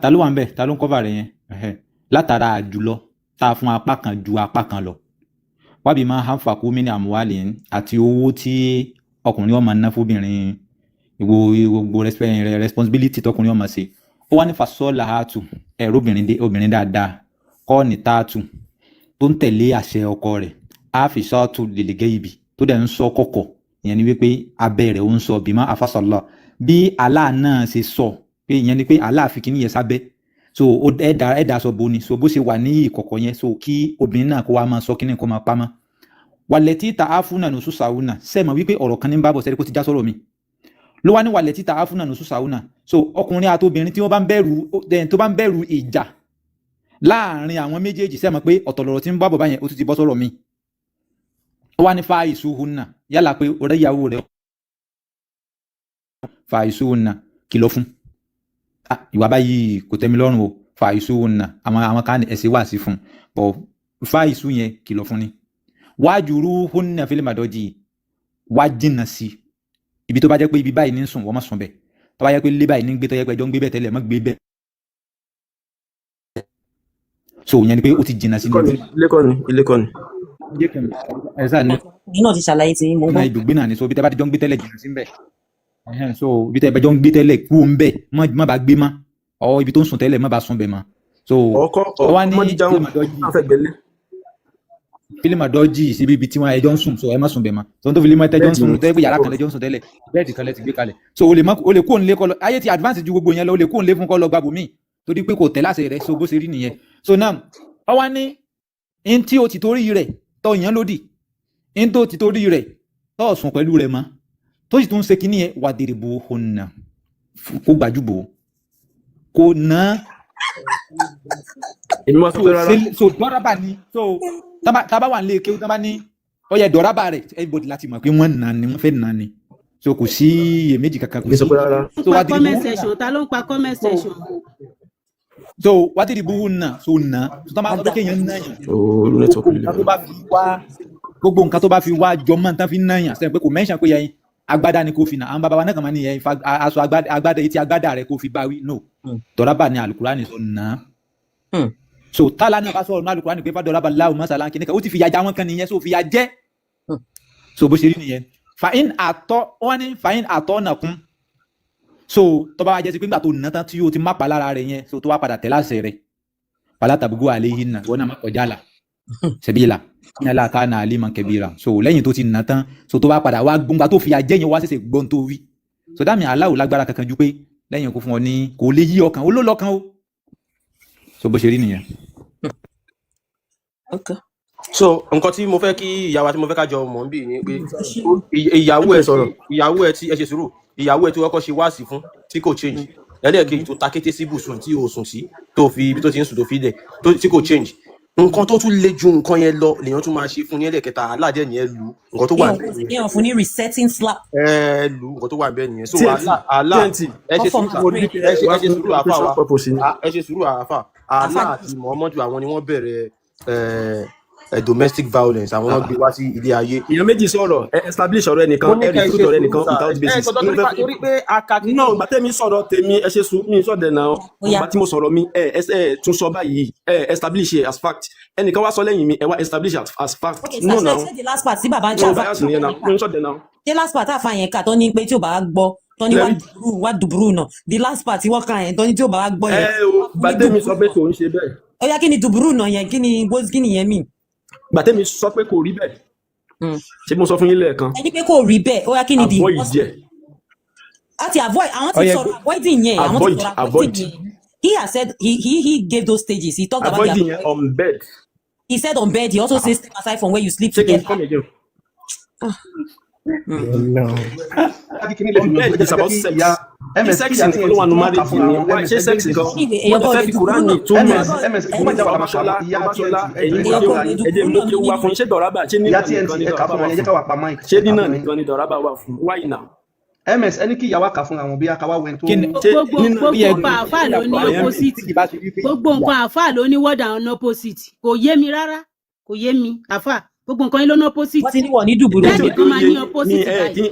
ta ló wà ń bẹ̀ ta ló ń kọ́fà rẹ̀ yẹn látara àjùlọ tá a fún apá kan ju apá kan lọ wábí máa hàn fàkú mí ní àmúwálì àti owó tí ọkùnrin ọmọ ná fóbìnrin gbogbo responsibility tọkùnrin ọmọ ṣe ó wá ní fasọ́ọ̀lá àtù ẹ̀rọ obìnrin dáadáa kọ́ ní táàtù tó ń tẹ̀lé àṣẹ ọkọ rẹ̀ àfìsọ́ọ̀tù lèlégé ibi tó dẹ̀ ń sọ kọ̀kọ̀ ìyẹn ni wípé abẹ́ rẹ̀ ó ń sọ bímọ àfàsọ́lá bí Allah náà ṣe sọ pé ìyẹn ni pé Allah fi kíní yẹn sábẹ́ so ẹ̀dá sọ bo ni so bó ṣe wà ní ìkọ̀kọ̀ yẹn so kí obìnrin náà kó wá máa sọ kíní kó máa pamọ́ wàlẹ̀tí ta áfúnà nùsù sàúnà sẹ́ẹ̀mọ̀ wípé ọ̀rọ̀ kan ní bábọ̀ sẹ́rí kó ti já sọ̀rọ̀ mi ló wá ní wàlẹ̀tí ta áfúnà nùsù sàúnà so ọkùnrin àti obìnrin tí wọ́n bá ń bẹ̀rù ìjà láàrin àwọn méjèèjì sẹ́ẹ̀mọ̀ pé ọ̀tọ̀ lọ̀rọ̀ tí ń bábọ̀ báyẹn ó ti bọ́ sọ̀rọ̀ mi ó wá ní fa ìṣúhùnà yálà pé ọ̀rẹ́ ìyàwó rẹ̀ fa ìṣúhùnà kìlọ̀ fún ìwà báyìí kò tẹ́mi lọ́rùn o fa ìṣúhùnà àwọn kan ẹ̀sìn wà sí fún bọ̀ fa ìṣú yẹn kìlọ̀ fún ni wájúrú hunna fil madọ́jì wá jìnnà sí ibi tó bá jẹ́ pé ibi báyìí ní sùn wọ́n má sùn bẹ̀ tó bá jẹ́ pé ilé báyìí ní gbé tó jẹ́ pé ẹjọ́ ń gbé bẹ̀ tẹ́lẹ̀ má gbé bẹ̀ so yẹn ni pé ó ti jìnnà sí ilé kọ́ni ẹ̀sà ní náà ti ṣàlàyé tí mo gbọ́ ibùgbé náà ni so ibi tẹ́ bá ti jọ ń gbé tẹ́lẹ̀ jìnnà sí bẹ̀ so ibi tẹ́ bá jọ ń gbé tẹ́lẹ̀ kú ń bẹ̀ má bá gbé má ọ ibi tó ń sùn tẹ́lẹ̀ má bá sùn bẹ̀ má so ọkọ ọmọdéjà ń fẹ́ gbẹ́lẹ́ fílímù dọ́jì síbi ibi tí wọ́n ẹjọ́ ń sùn so ẹ má sùn bẹ̀ mọ́ tó ń tó fílímù ẹjọ́ ń sùn tó yẹ pé yàrá kan lẹ́jọ́ ń sùn tẹ́lẹ̀ bẹ́ẹ̀dì kan lẹ́ ti gbé kalẹ̀ so o lè kó nílé kọ́ lọ ayé ti advance ju gbogbo yẹn lọ o lè kó nílé fún kọ́ lọ gbàbọ̀ míì torí pé kò tẹ̀ láṣẹ rẹ̀ so bó ṣe rí nìyẹn so now ọwọ́ ní in tí o ti torí rẹ̀ tọ́ yẹn lódì in tó ti torí rẹ̀ tọ́ sùn pẹ̀lú rẹ̀ mọ́ tó sì tún ṣe kinní yẹn wà dèrè bò ó nà kó gbàjúbò kò ná èmi máa sọ pé rárá so dọ́rábà ni so tábà wà nílé kéwú tábà ní ọyẹ dọ́rábà rẹ̀ everybody láti mọ̀ pé wọ́n nà ni wọ́n fẹ́ nà ni so kò sí iyèméjì kankan kò èmi sọ pé rárá so wà dèrè comment bò section ta ló ń pa comment section. so wà dèrè bò ó nà so nà so tábà sọ pé kéèyàn nà yàn ooo network lè gbogbo nǹkan tó bá fi wá jọmọ́ tán fi nà yàn sẹ́yìn pé kò mention pé yẹn agbádá ni kò fi nà àwọn bàbá wa náà kàn máa ní yẹn aṣọ agbádá etí agbádá rẹ̀ kò fi báwí no dọ́rábà ni alukurani sọ nà so tálá náà bá sọ̀rọ̀ ní alukurani pé fàdọ́rábà láwù mọ́sálá kìnìkan ó ti fìyà já wọn kan nìyẹn so fìyà jẹ́ so bó ṣe rí nìyẹn fàyín àtọ́ nàkún so tọ́ba wa jẹ́ sí pé nígbà tó nà tán tí o ti má pa lára rẹ̀ yẹn so tó wá padà tẹ̀ láṣẹ rẹ̀ pàlá tàbúgbò àlẹ́ yìí nà wọ́n náà má kọjá là sẹ́bíìlà ní aláàká náà aliman kẹbíra so lẹ́yìn tó ti nà tán so tó bá padà wá gbóngbà tó fìyà jẹ́ yẹn wá ṣẹ̀ṣẹ̀ gbọ́n tó wí so dáàmì aláwò lágbára kankan ju pé lẹ́yìn kó fún ọ ní kò lè yí ọkàn ó ló lọ́kàn ó so bó ṣe rí nìyẹn. so nǹkan tí mo fẹ́ kí ìyàwó tí mo fẹ́ ká jọ mọ̀ ń bì ní pé ìyàwó ẹ tí ẹ ṣe sùúrù ìyàwó ẹ tí wọ́n kọ́ ṣe wáàsí fún tí kò change ẹlẹ́ẹ̀kejì tó ta kété sí ibùsùn tí o sùn sí tó fi ibi tó ti ń sùn tó fi dẹ̀ tí kò change nǹkan tó tún le ju nǹkan yẹn lọ lèèyàn tún máa ṣe fún ní ẹlẹ́kẹta aládé nìyẹn lu nǹkan tó wà níbẹ̀ nìyẹn. kéèyàn fún ní resetting slap. lu nǹkan tó wà níbẹ̀ nìyẹn so àlá ẹ ṣe sùúrù àfà wa ẹ ṣe sùúrù àfà àlá àti Muhammadu àwọn ni wọ́n bẹ̀rẹ̀ domestic violence àwọn náà gbé wá sí ilé ayé. èèyàn méjì sọ̀rọ̀ ẹ establish ọ̀rọ̀ ẹnìkan ẹ recruit ọ̀rọ̀ ẹnìkan without basis. torí pé akaki náà gbà tẹ́mi sọ̀rọ̀ tèmi ẹ ṣe sùn mí sọ̀dẹ̀ náà gbà tí mo sọ̀rọ̀ mi ẹ tún sọ báyìí ẹ establish as fact ẹnìkan wá sọ lẹ́yìn mi ẹ wá establish as fact. no now the last part tí bàbá ń jà bias nìyẹn náà mi sọ̀dẹ̀ náà. the last part àfa yẹn kà tó ní pé tí ò bá gbọ́ tó ní wá dùbúrú náà the last part tí wọ́n kà yẹn tó ní tí ò bá gbọ́ yẹn. ẹ o gbà tẹ́mi sọ pé kò ń ṣe bẹ́ẹ̀. ó yá kí ni dùbúrú náà yẹn kí ni yẹn mean. Gbàtẹ́mi sọ pé kò rí bẹ́ẹ̀ ṣé mo sọ fún yín lẹ́ẹ̀kan. ẹni pé kò rí bẹ́ẹ̀ ó yá kí ni di avoid díẹ̀. àti avoid àwọn ti sọ̀rọ̀ avoiding yẹn àwọn ti sọ̀rọ̀ avoiding yẹn he has said he gave those stages he talked about avoiding yẹn on bed. he said on bed he also says step aside from where you sleep together. No. Bed is about sex. Sex ni kò ló wà nù marriage ni why ṣe sex gan. wọ́n ti fẹ́ fi Kùránì tún mọ̀ ọbaṣọlá ẹ̀jẹ̀ mú kí wá fún ṣé dọ̀rábà ṣé nínà nìkan ni dọ̀rábà wà fún ṣé nínà nìkan ni dọ̀rábà wà fún why now. ms ẹni kí ìyàwó kà fún àwọn bí akáwá wẹ̀ tó. gbogbo nǹkan àáfàá ló ní opposite gbogbo nǹkan àáfàá ló ní word and opposite kò yé mi rárá kò yé mi àáfàá gbogbo nǹkan yín ló ní opposite. wọ́n ti ní wọ̀ ní dùbúrú. bẹ́ẹ̀ ni wọ́n máa ní opposite báyìí.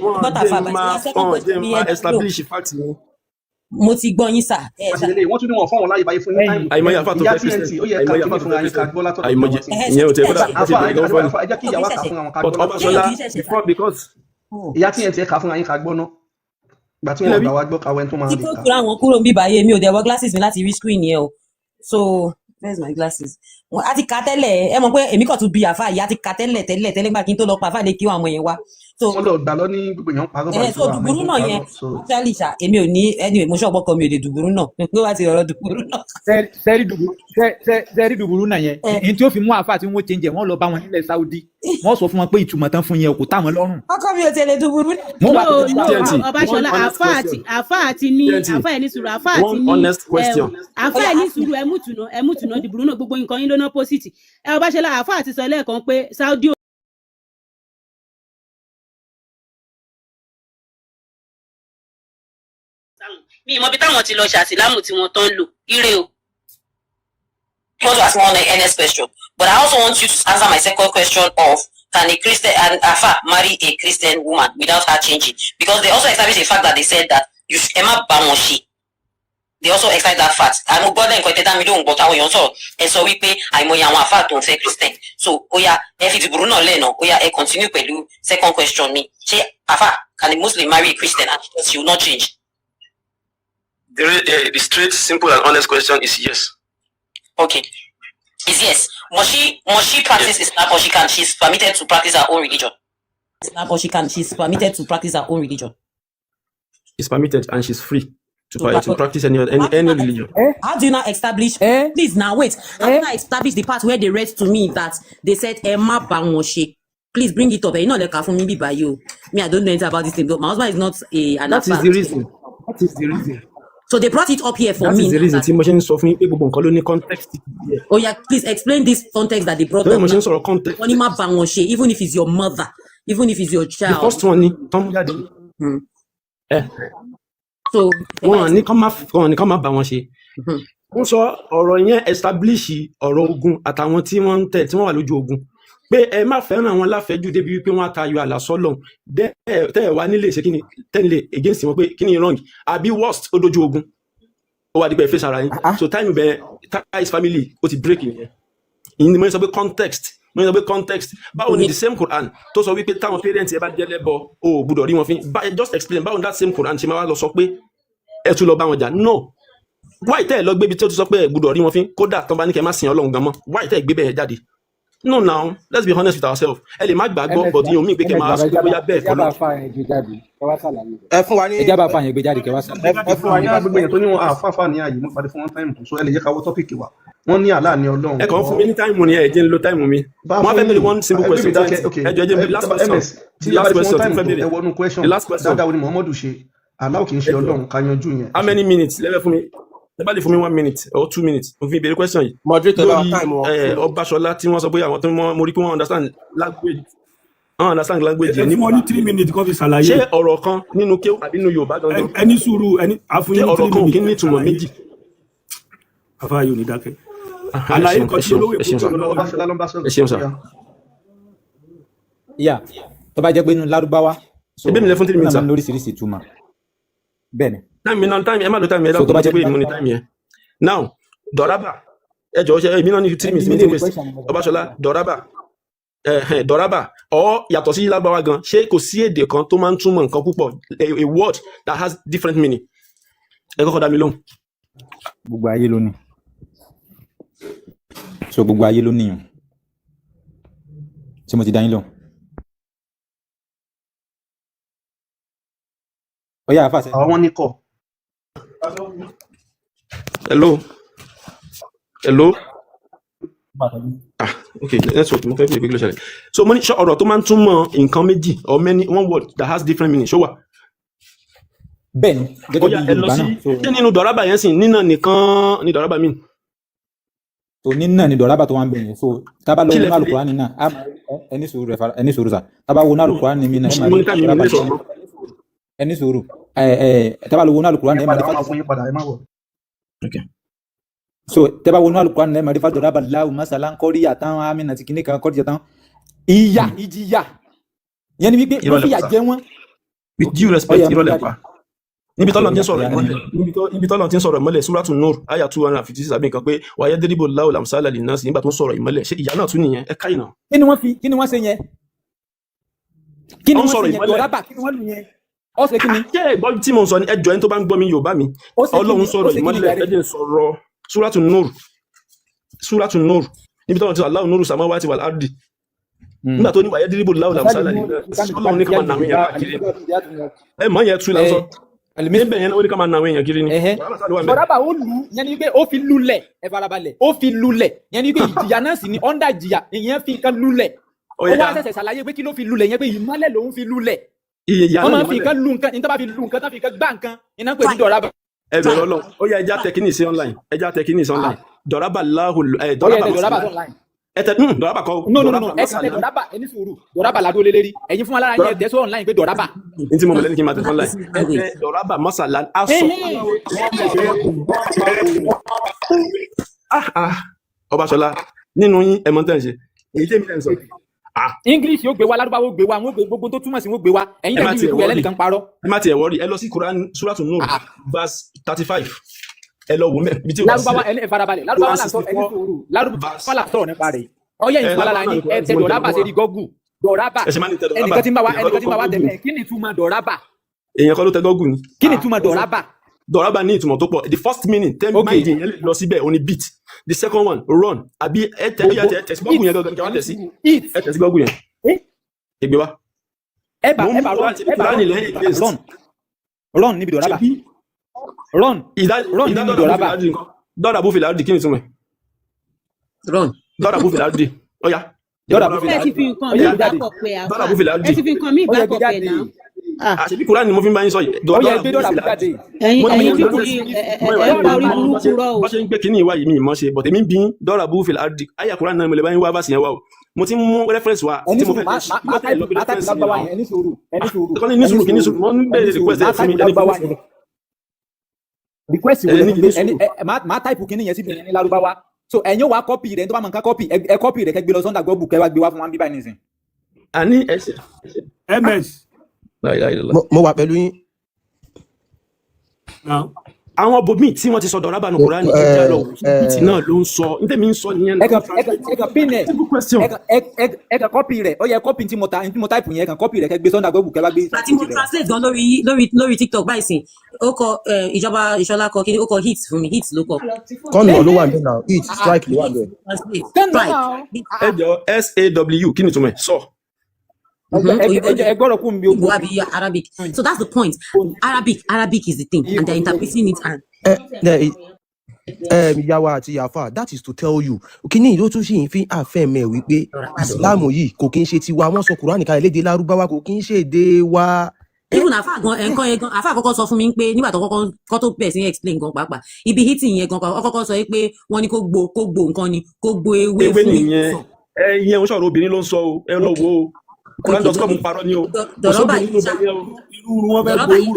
mo ti gbọ́ yín sà. wọ́n tún ní wọn fọ́n wọn láyé báyìí fún ní táìmù. àìmọye àfa tó fẹ́ kristian ó yẹ ká kí fún ayé ká gbọ́ látọ̀dọ̀ àìmọye ìyẹn ò tẹ bọ́dà ẹ jẹ́ kí ìyàwó kà fún àwọn ká gbọ́ ọbaṣọlá before because. ìyá tí yẹn ti ká fún ayé ká gbọ́ ná gbà tí wọn gbà wá gbọ́ káwẹ́ tó máa rí ká. tí kò kúrò àwọn kúrò ń bíbá yé mi ò dẹ̀ wọ glasses mi láti rí screen yẹn o so where's my glasses. a ti ka tẹ́lẹ̀ ẹ mọ̀ pé èmi kàn tún bí àfa ìyá ti ka tẹ́lẹ̀ gbà kí n tó lọ pa àfa lè kí àwọn yẹn wá. wọ́n lọ gbà lọ ní gbogbo èèyàn parọ́ bá so dùbúrú náà yẹn actually ṣá èmi ò ní anyway mo ṣọ́ọ̀bọ̀ kan mi ò lè dùbúrú náà pé wá ti rọrọ dùbúrú náà. sẹ́ẹ̀rì dùbúrú náà yẹn ní tí ó fi mú àfa tí wọ́n change wọ́n lọ bá wọn nílẹ̀ Saudi wọ́n sọ fún wọn pé ìtumọ̀ tán fún yẹn kò tá wọn lọ́rùn. ọkọ mi ò tẹ̀lé dùbúrú náà. ọbaṣọlá àfa àti ní àfa ẹ̀ ní sùúrù àfa àti ní àfa ẹ̀ ní sùúrù ẹmútùnà dùbúrú náà gbogbo nǹkan yín ló ná pósìtì ẹ ọbaṣọlá àfa àti sọ lẹ́ẹ̀kan pé Saudi mi mọ̀ bí táwọn ti lọ ṣàtìlámù tí wọ́n tán lò ire o. I want to ask one NS question, but I also want you to answer my second question of can a Christian and Afa marry a Christian woman without her changing? Because they also established the fact that they said that you Emma Bamoshi. They also established that fact. I know God and Kweteta mi don't but àwọn èèyàn sọ̀rọ̀ ẹ sọ wípé àìmọye àwọn àfáà tó ń fẹ́ Christian. So oya ẹ fi dìbò náà lẹ́nu oya ẹ continue pẹ̀lú second question mi. Ṣé Afa can a Muslim marry a Christian and she will not change? The straight, simple and honest question is yes. Okay. Is yes. must she practice Islam, or she's permitted to practice her own religion? Islam, or she's permitted to practice her own religion. It's permitted and she's free to practice any religion. How do you not establish? Please now wait. How do you not establish the part where they read to me that they said Emma Bangoshe? Please bring it up. You know, like for me by you. Me, I don't know anything about this thing. But my husband is not an That is the reason. That is the reason. So they brought it up here for that me. That is the reason. Timotion of me people context. Oh yeah, please explain this context that they brought up. Context. Emma Bangoshe, even if it's your mother, even if it's your child. The first one, So wọ́n ní kán má bá wọn ṣe. Wọ́n sọ ọ̀rọ̀ yẹn establish ọ̀rọ̀ ogun àtàwọn tí wọ́n wà lójú ogun pé ẹ má fẹ́ràn wọn láfẹ́jù débi wípé wọ́n á tayọ àlà sọ́lọ̀ tẹ́ ẹ wá nílé ṣe kíni tẹ́lẹ̀ against wọn pé kíni wrong àbí worst ó dojú ogun ó wà dípẹ́ face ara yín so time bẹ́ẹ̀ ties family ó ti break yẹn ìyẹn ni mo sọ pé context báwo ni the same Quran tó sọ wípé táwọn parents ẹ bá jẹ́ lẹ́bọ o gbọ́dọ̀ rí wọn fín just explain báwo that same Quran ṣe máa wá lọ sọ pé ẹ tún lọ bá wọn jà no why tẹ́ ẹ lọ gbébi tí ó ti sọ pé ẹ gbọ́dọ̀ rí wọn fín kódà tó bá ní kẹ́ má sìn Ọlọ́run gan mọ́ why tẹ́ ẹ gbé bẹ́ẹ̀ jáde no now let's be honest with ourselves ẹ lè má gbàgbọ́ but yín omi pé kẹ́ máa sọ bóyá bẹ́ẹ̀ kọ́ lọ. ẹ fún wa ní ẹjá bá fa yẹn gbé jáde kẹwàá sàlàyé. ẹ fún wa ní gbogbo yẹn tó ní wọn àfáàfáà ní ààyè mú padì fún one time so ẹ lè jẹ́ ká wọ tọ́pìkì wa wọ́n ní àlá ní Ọlọ́run. ẹ kàn fún mi ní táìmù ni ẹ jẹ́ ń lo táìmù mi wọ́n fẹ́ bẹ̀rẹ̀ one simple question ẹ jọ ẹ jẹ́ last question last question dáadáa wo ni Muhammadu ṣe àlá kì í ṣe Ọlọ́run ká yanjú yẹn. how many minutes lẹ́fẹ̀ẹ́ fún mi ẹ bá lè fún mi 1 minute or 2 minutes mo fi ìbéèrè question yìí moderator lórí time Ọbaṣọlá tí wọ́n sọ pé àwọn tó mo rí pé wọ́n understand language ní mo ní 3 minutes kan fi ṣàlàyé. ṣé ọ̀rọ̀ kan nínú kéwù àbí nínú Yorùbá gangan ẹni sùúrù ẹni àfúnyín 3 minutes. ọ̀rọ̀ kan kì í ní ìtumọ̀ méjì. àfáà yóò ní dákẹ́. àlàyé kan tí olówó èkó tó ẹ ṣeun sá. yà tó bá jẹ́ pé inú Lárúbáwá. ebe mi lẹ fún 3 minutes. náà lóríṣiríṣi ìtumọ̀ bẹ́ẹ̀ ni. time ẹ má lo time ẹ dákun tó bá jẹ́ pé ìmú ni time yẹn. now dọ̀rábà ẹ jọ̀ọ́ ṣe èmi náà ní 3 minutes mi ti waste Ọbaṣọlá dọ̀rábà ọ yàtọ̀ sí Lárúbáwá gan ṣé kò sí èdè kan tó máa ń túmọ̀ nǹkan púpọ̀ a word that has different meaning ẹ kọ́kọ́ dá mi lóhùn. gbogbo ayé ló ní so gbogbo ayé ló níyàn tí mo ti dá yín lóhùn. ó yá àfàṣẹ. àwọn ní kọ. hello okay network mo fẹ́ bí ìgbéglé ṣẹlẹ̀ so mo ní ọ̀rọ̀ tó máa ń túmọ̀ nǹkan méjì or one word that has different meaning ṣó wà. bẹ́ẹ̀ ni gẹ́gẹ́ bí Yorùbá náà. ṣé nínú dọ̀rábà yẹn sìn nínà nìkan ni dọ̀rábà mi. so nínà ni dọ̀rábà tó wà ń bẹ̀ yẹn so tábà lọ wọnú Al-Qur'ani náà ẹni sùúrù sa tábà wọnú Al-Qur'ani mi náà ẹni sùúrù tábà lọ wọnú Al-Qur'ani ẹ máa rí fàtó. so tẹ́bá wọnú Al-Qur'ani ẹ máa rí fàtó dọ̀rábà láwù masala ń kọ́rí àtàwọn amínà tí kìnnìkan kọ́rí àtàwọn ìjìyà yẹn ni wípé wọ́n fìyà jẹ wọ́n. with due respect ìrọ̀lẹ́ pa níbi tọ́lọ̀ tí ń sọ̀rọ̀ ìmọ́lẹ̀ Suratu Nur àyà 256 àbí nǹkan pé wàyẹ́ dẹ́rìbò láwù làmùsálà lè náà sí nígbà tó ń sọ̀rọ̀ ìmọ́lẹ̀ ṣé ìyá náà tún nìyẹn ẹ káyìnà. kí ni wọ́n ṣe yẹn dọ̀rábà kí ni wọ́n lù yẹn ọ̀sẹ̀ kí ni. ṣé ẹ̀gbọ́n tí mo ń sọ ni ẹjọ́ ẹni tó bá ń gbọ́ mi Yorùbá mi Ọlọ́run sọ̀rọ̀ ìmọ́lẹ̀ ẹ̀jẹ̀ sọ̀rọ̀ Suratu Nur níbi tọ́lọ̀ tí Allahu nuru samawati wal ardi nígbà tó ní wàyẹ́ dẹ́rìbò láwù làmùsálà lè náà Ọlọ́run ní kàmá nàwé yẹn kiri ẹ mọ̀ yẹn tú lásán níbẹ̀ yẹn ó ní ká máa nàwé yẹn kiri ni. dọ̀rábà ó lù yẹn ni pé ó fi lulẹ̀ ẹ farabalẹ̀ ó fi lulẹ̀ yẹn ni pé ìjìyà náà sì ni ọ̀ndà ìjìyà ìyẹn fi nǹkan lulẹ̀ ó wá ṣẹ̀ṣẹ̀ ṣàlàyé pé kí ló fi lulẹ̀ yẹn pé ìmọ́lẹ̀ lòún fi lulẹ̀ wọ́n máa fi nǹkan lu nǹkan níta bá fi lu nǹkan tá fi nǹkan gbá nǹkan iná pè ní dọ̀rábà. ẹ bẹ̀rẹ̀ Ọlọ́run ó yá ẹja tẹkínìsì online dọ̀rábà láhùn dọ̀rábà online dọ̀rábà kọ́ no ẹ ti tẹ dọ̀rábà ẹni sùúrù dọ̀rábà ládó lélẹ́rí ẹ̀yin fún alára yẹn tẹ̀sọ́ online pé dọ̀rábà. n tí mo mọ̀ lẹ́nu kí n máa tẹ̀ online dọ̀rábà masala aṣọ. Ọbaṣọlá nínú yín ẹ mọ̀ tẹ́ ń ṣe èyí tẹ́mi tẹ́ ń sọ. English yóò gbé wa Lárúbáwá yóò gbé wa wọn gbé gbogbo tó túmọ̀ sí wọn gbé wa ẹ̀yin tẹ́ ń gbé ẹlẹ́nìkan parọ́. ẹ má tiẹ̀ wọ́ọ̀rì ẹ lọ sí Quran Suratu Nur verse 35 ẹ lọ wò mẹ bí tí o bá sí. Lárúbáwá ẹni farabalẹ̀ Lárúbáwá là ń sọ ẹni sòrò Lárúbáwá là ń sọ̀rọ̀ nípa rẹ̀ ọyẹ ìfọlá la ní ẹ tẹ dọ̀rábà ṣe di gọ́gù dọ̀rábà ẹnìkan tí ń bá wa tẹ̀lé kí ni túmọ̀ dọ̀rábà. èèyàn kan ló tẹ gọ́gù ni. kí ni túmọ̀ dọ̀rábà. Dọ̀rábà ní ìtumọ̀ tó pọ̀. The first meaning tell me mind yẹn lè lọ síbẹ̀ ó ní beat. The second one run àbí ẹ tẹ̀sí gbọ́gùn yẹn gangan kí wọ́n tẹ̀sí. Ẹ tẹ̀sí gbọ́gùn yẹn. Ìgbé wa. Run níbi Dọ̀rábà. Run níbi Dọ̀rábà. Dọ́rà bó fi làádì kí ni ìtumọ̀? Run. Dọ́rà bó fi làádì. Ọ̀ya. Dọ́rà bó fi ẹ ti fi nǹkan mi ìgbàpọ̀ pé àfa ẹ ti fi nǹkan mi ìgbàpọ̀ pé náà. Àṣebí Kùránì ni mo fi ń bá yín sọ yìí. Dọ́rà bó fi làádì. Ẹ̀yin ti kúrò ẹ pa orí burúkú rọ o. Bá ṣe ń gbé kínní ìwà yìí mi ìmọ̀ ṣe but èmi ń bí dọ́rà bó fi làádì. Àyà Kùránì náà mo lè bá yín wá bá sì yẹn wá o. Mo ti mú reference wa tí mo fẹ́ ní sùúrù kí ní sùúrù mo ń bẹ̀rẹ̀ request ẹ̀ fún mi request máa type kínní yẹn síbi ní Lárúbáwá so ẹ̀yin wá copy rẹ̀ tó bá mọ̀ nǹkan copy ẹ copy rẹ̀ kẹ́ gbé lọ Sunday Igboho kẹ́ wá gbé wá fún wa bí báyìí nìsín. Àní ẹsẹ̀ ms mo wà pẹ̀lú yín. àwọn bomi tí wọ́n ti sọ Dọ̀rábà nù Kùránì ìjà lọ tí náà ló ń sọ ní tèmi ń sọ nìyẹn. ẹ̀ka pin ẹ̀ ẹ̀ka copy rẹ̀ ó yẹ copy tí mo type yẹn ẹ̀ka copy rẹ̀ kẹ́ gbé Sunday Igboho kẹ́ wá gbé. àti mo translate gan lórí TikTok báyìí sìn ó kọ ìjọba Ìṣọ̀lá kọ kí ni ó kọ hit fún mi hit ló kọ. kọ́nù ló wà níbẹ̀ náà hit strike ló wà níbẹ̀. ẹ jọ SAW kí ni túmọ̀ ẹ̀ sọ. ẹ gbọ́dọ̀ kún mi o. Arabic so that's the point. Arabic is the thing and they're interpreting it and. Ìyàwó àti Àfà that is to tell you kíní ló tún ṣì ń fi àfẹ́mẹ́ wípé Ìsìláàmù yìí kò kí ń ṣe tiwa wọ́n sọ Kùránì kalẹ̀ lédè Lárúbáwá kò kí ń ṣe èdè wa. Even Àfà gan ẹ̀ǹkan yẹn gan Àfà àkọ́kọ́ sọ fún mi pé nígbà tó kọ́kọ́ tó bẹ̀ sí explain gan pàápàá ibi hitting yẹn gan ọkọ́kọ́ sọ pé wọ́n ní kó gbó nǹkan ni kó gbó ewé fún mi. Ìyẹn ń sọ̀rọ̀ obìnrin ló ń sọ o ẹ lọ wo o Quran.com parọ́ ni o. Dọ̀rábà yìí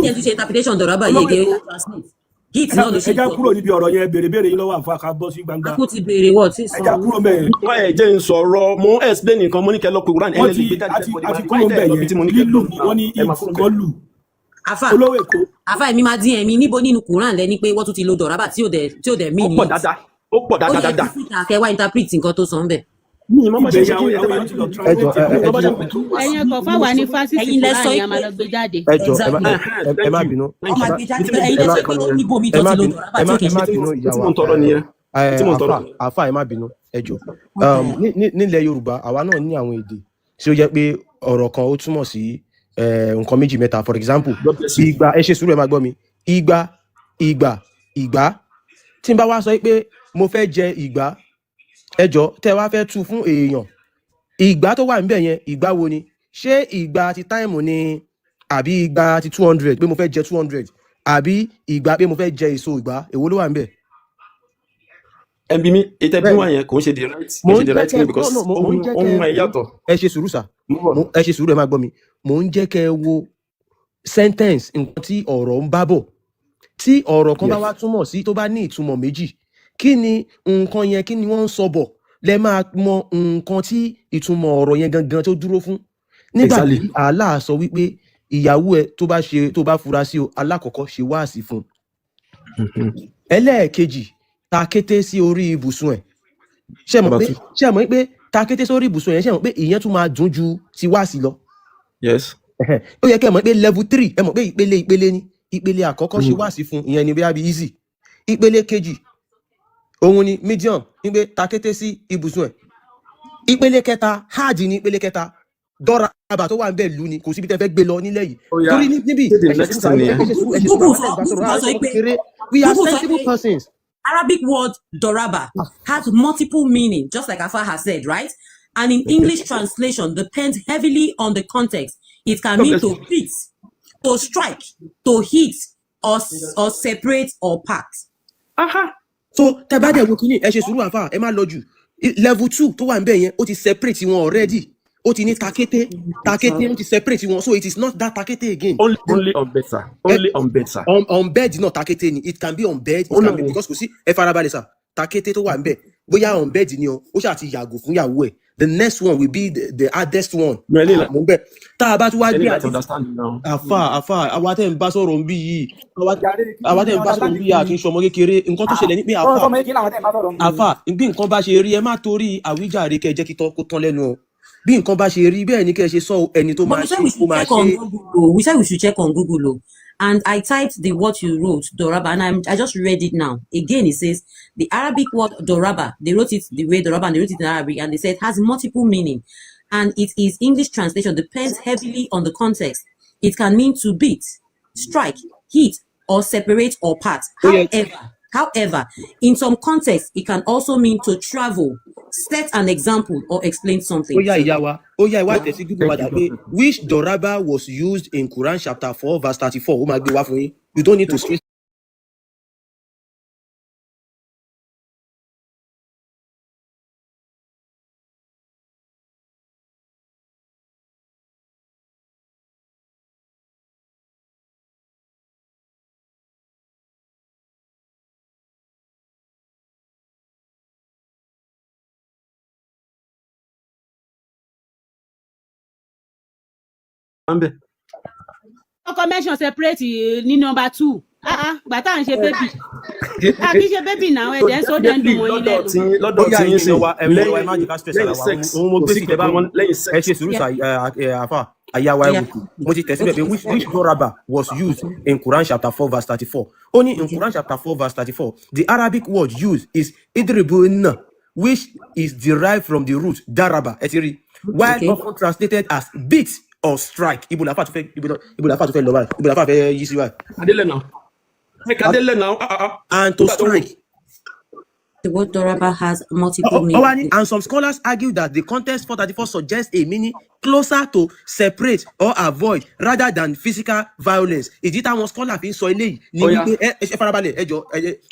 kí ẹ ti ṣe interpretation Dọ̀rábà yìí gẹ́gẹ́ translate. Hit náà ló ṣe ẹ já kúrò níbi ọ̀rọ̀ yẹn béèrè yín lọ́wọ́ Àfà ká bọ́ sí gbangba. a kò ti béèrè wọ́ọ̀ tí sọ. ẹ já kúrò mẹ́ẹ̀. wọ́n ẹ̀ jẹ́ ń sọ̀rọ̀ mo ń explain nǹkan mo ní kẹ́ lọ pé Quran ẹ̀ lè gbé jáde àti kúrò mẹ́ẹ̀ yẹn lílù wọ́n ní ìkọlù. Àfà èmi máa dín ẹ̀mí níbo nínú Quran lẹ́ni pé wọ́n tún ti lo Dọ̀rábà tí ò dẹ̀ mí ní. ó pọ̀ dáadáa. ó yẹ kí síta kẹwàá interpret nǹkan tó sọ ń bẹ̀. mi ìmọ̀ ṣe kí ẹ̀yin ẹ̀kọ́ fáwa ní fásitì ẹ̀yin lẹ sọ Kùránì a máa lọ gbé jáde. ẹ má bínú. ọmọ àgbẹ̀ jáde ẹ̀yin lẹ sọ pé ó níbo mi tó ti lo Dọ̀rábà tí ó kì í ṣe. tí mo ń tọrọ nìyẹn. Àfà ẹ má bínú ẹ jọ nílẹ̀ Yorùbá àwa náà ní àwọn èdè tí ó jẹ́ pé ọ̀rọ̀ kan ó túmọ̀ sí nǹkan méjì mẹ́ta for example ìgbà ẹ ṣe sùúrù ẹ má gbọ́ mi ìgbà tí n bá wá sọ pé mo fẹ́ jẹ ìgbà ẹjọ́ tẹ́ wá fẹ́ tú fún èèyàn ìgbà tó wà níbẹ̀ yẹn ìgbà wo ni ṣé ìgbà ti táìmù ni àbí ìgbà ti 200 pé mo fẹ́ jẹ 200 àbí ìgbà pé mo fẹ́ jẹ èso ìgbà èwo ló wà níbẹ̀. ẹbí mi ètò ẹbí wà yẹn kò ń ṣe the right thing because ohun ẹ yàtọ̀. ẹ ṣe sùúrù sà ẹ ṣe sùúrù ẹ máa gbọ́ mi mò ń jẹ́ kẹ́ ẹ wo sentence nǹkan tí ọ̀rọ̀ ń bá bọ̀ tí ọ̀rọ̀ kan bá wá túmọ̀ sí tó bá ní ìtumọ̀ méjì kí ni nǹkan yẹn kí ni wọ́n ń sọ bọ̀ lẹ máa mọ nǹkan tí ìtumọ̀ ọ̀rọ̀ yẹn gangan tó dúró fún. nígbà tí Allah sọ wípé ìyàwó ẹ tó bá fura sí o alákọ̀ọ́kọ́ ṣe wáàsí fún ẹlẹ́ẹ̀kejì ta kété sí orí ibùsùn ẹ̀ ṣe mọ̀ pé ta kété sórí ibùsùn ẹ̀ ṣe mọ̀ pé ìyẹn tún máa dùn ju ti wáàsí lọ. Yes. ó yẹ kẹ́ ẹ mọ̀ pé level 3 ẹ mọ̀ pé ìpele ni ìpele àkọ́kọ́ ṣe wáàsí fún ìyẹn ni bí easy ìpele kejì òun ni medium nígbé takété sí ibùsùn ẹ̀ ìpele kẹta hard ní ìpele kẹta Dọ̀rábà tó wà ń bẹ̀ lù ní kò síbi tẹ́ fẹ́ gbé lọ nílẹ̀ yìí torí níbi we are sensible persons. Arabic word Dọ̀rábà has multiple meaning just like Àfà has said, right? And in English translation depends heavily on the context. It can mean to beat, to strike, to hit, or separate or part. So tẹ́ bá dẹ̀ wo kíní ẹ ṣe sùúrù Àfà ẹ má lọ jù level 2 tó wà níbẹ̀ yẹn ó ti separate wọn already ó ti ní takété ó ti separate wọn so it is not that takété again. only on bed sir only on bed sir. on bed náà takété ni it can be on bed it can be because kò sí ẹ farabalẹ̀ sir takété tó wà níbẹ̀ bóyá on bed ni o ó ṣáà ti yàgò fún ìyàwó ẹ̀ the next one will be the hardest one. mo ń bẹ tá a bá tún wá gbé àti Àfà àwa tẹ́ ń bá sọ̀rọ̀ ń bí yìí àwa tẹ́ ń bá sọ̀rọ̀ ń bí yìí àti ìṣọmọ kékeré nǹkan tó ṣẹlẹ̀ ní pé Àfà bí nǹkan bá ṣe rí ẹ má torí àwíjàre kẹ́ jẹ́ kí kó tán lẹ́nu o bí nǹkan bá ṣe rí bẹ́ẹ̀ ni kẹ́ ṣe sọ ẹni tó máa ṣe kó máa ṣe. We said we should check on Google o And I typed the what you wrote, Doraba, and I just read it now. Again, it says the Arabic word Doraba. They wrote it the way Doraba, and they wrote it in Arabic, and they said has multiple meaning, and it is English translation depends heavily on the context. It can mean to beat, strike, hit, or separate or part. However, in some contexts, it can also mean to travel, set an example, or explain something. Which Doraba was used in Quran chapter 4, verse 34. You don't need to stress. Mention separate ní number 2. Gbàtà ń ṣe baby. Kì í ṣe baby now, ẹ̀dẹ̀ so den dùn mọ́ yín lẹ́nu. Lọ́dọ̀ tí yín sí which Doraba was used in Quran chapter 4 verse 34. Only in Quran chapter 4 verse 34, the Arabic word used is idribun, which is derived from the root daraba, while often translated as beat or strike. And to strike. The word Doraba has multiple meanings. And some scholars argue that the context 434 suggests a meaning closer to separate or avoid rather than physical violence. Ìdí táwọn scholar fi ń sọ eléyìí ni wípé ẹ farabalẹ̀ ẹjọ́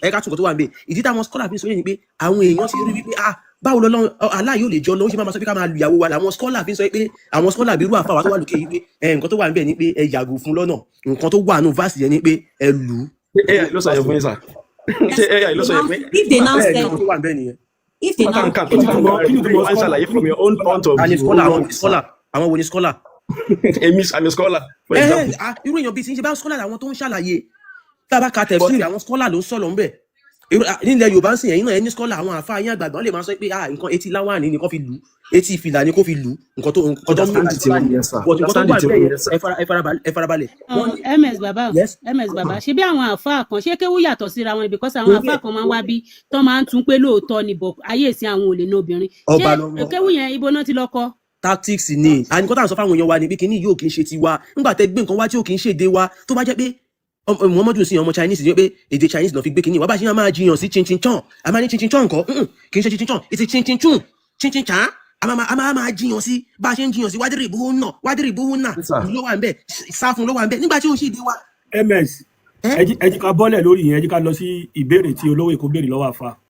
ẹ ká tún kó tó wà ń bẹ̀. Ìdí táwọn scholar fi ń sọ eléyìí ni pé àwọn èèyàn ti rí wípé báwo lọ́lọ́run Allah yóò lè jọ lọ́wọ́ ṣe máa sọ pé ká máa lu ìyàwó wa làwọn scholar fi ń sọ pé àwọn scholar bí irú àfàwà tó wà lókè yìí pé nǹkan tó wà ń bẹ̀ ni pé ẹ yàgò fún lọ́nà, nǹkan tó wà nù verse yẹn ni pé ẹ lù ú. Ló sọ yẹn fún yín sà. If they now said, if they now ṣàlàyé from your own point of view. Àwọn wo ni scholar? I'm a scholar. For example. Irú èèyàn bíi ti ń ṣe bá scholar àwọn tó ń ṣàlàyé. Tá a bá ka tẹ̀síìrì àwọn scholar ló ń sọ̀rọ̀ ń bẹ̀. Nílẹ̀ Yorùbá ń sìn ẹ̀yìn náà ẹni scholar àwọn àfáà yín àgbàgbà lè máa sọ pé nǹkan etí láwàní ni kò fi lù, etí ìfìlà ni kò fi lù, nǹkan tó ẹ farabalẹ̀. MS Baba ṣe bí àwọn àfáà kan ṣé kéwú yàtọ̀ síra wọn because àwọn àfáà kan máa ń wá bí tó máa ń tún pé lóòótọ́ ni bọ̀ ayé ìsìn àwọn ò lè ní obìnrin ṣé kéwú yẹn ibo náà ti lọ kọ́. Tactics ni àníkọ́ tá à ń sọ fáwọn èèyàn wa ni bí kinní yóò kì í ṣe tiwa nígbà tẹ́ gbé nǹkan wá tí yóò kì í ṣe èdè wa tó bá jẹ́ pé Muhammadu sí ọmọ Chinese ni pé èdè Chinese lọ fi gbé kinní wá bá ṣe máa jiyàn sí chin chin chon a máa ní chin chin chon kọ́ kì í ṣe chin chin chon it's chin chin chun chin chin chan a máa jiyàn sí bá a ṣe ń jiyàn sí wádìrì ìbúhó náà ló wà ń bẹ̀ sáfún ló wà ń bẹ̀ nígbà tí ó ń ṣe èdè wa. MS ẹ jí ká bọ́lẹ̀ lórí yẹn ẹ jí ká lọ sí ìbéèrè tí olówó Èkó béèrè lọ́wọ́ àfa.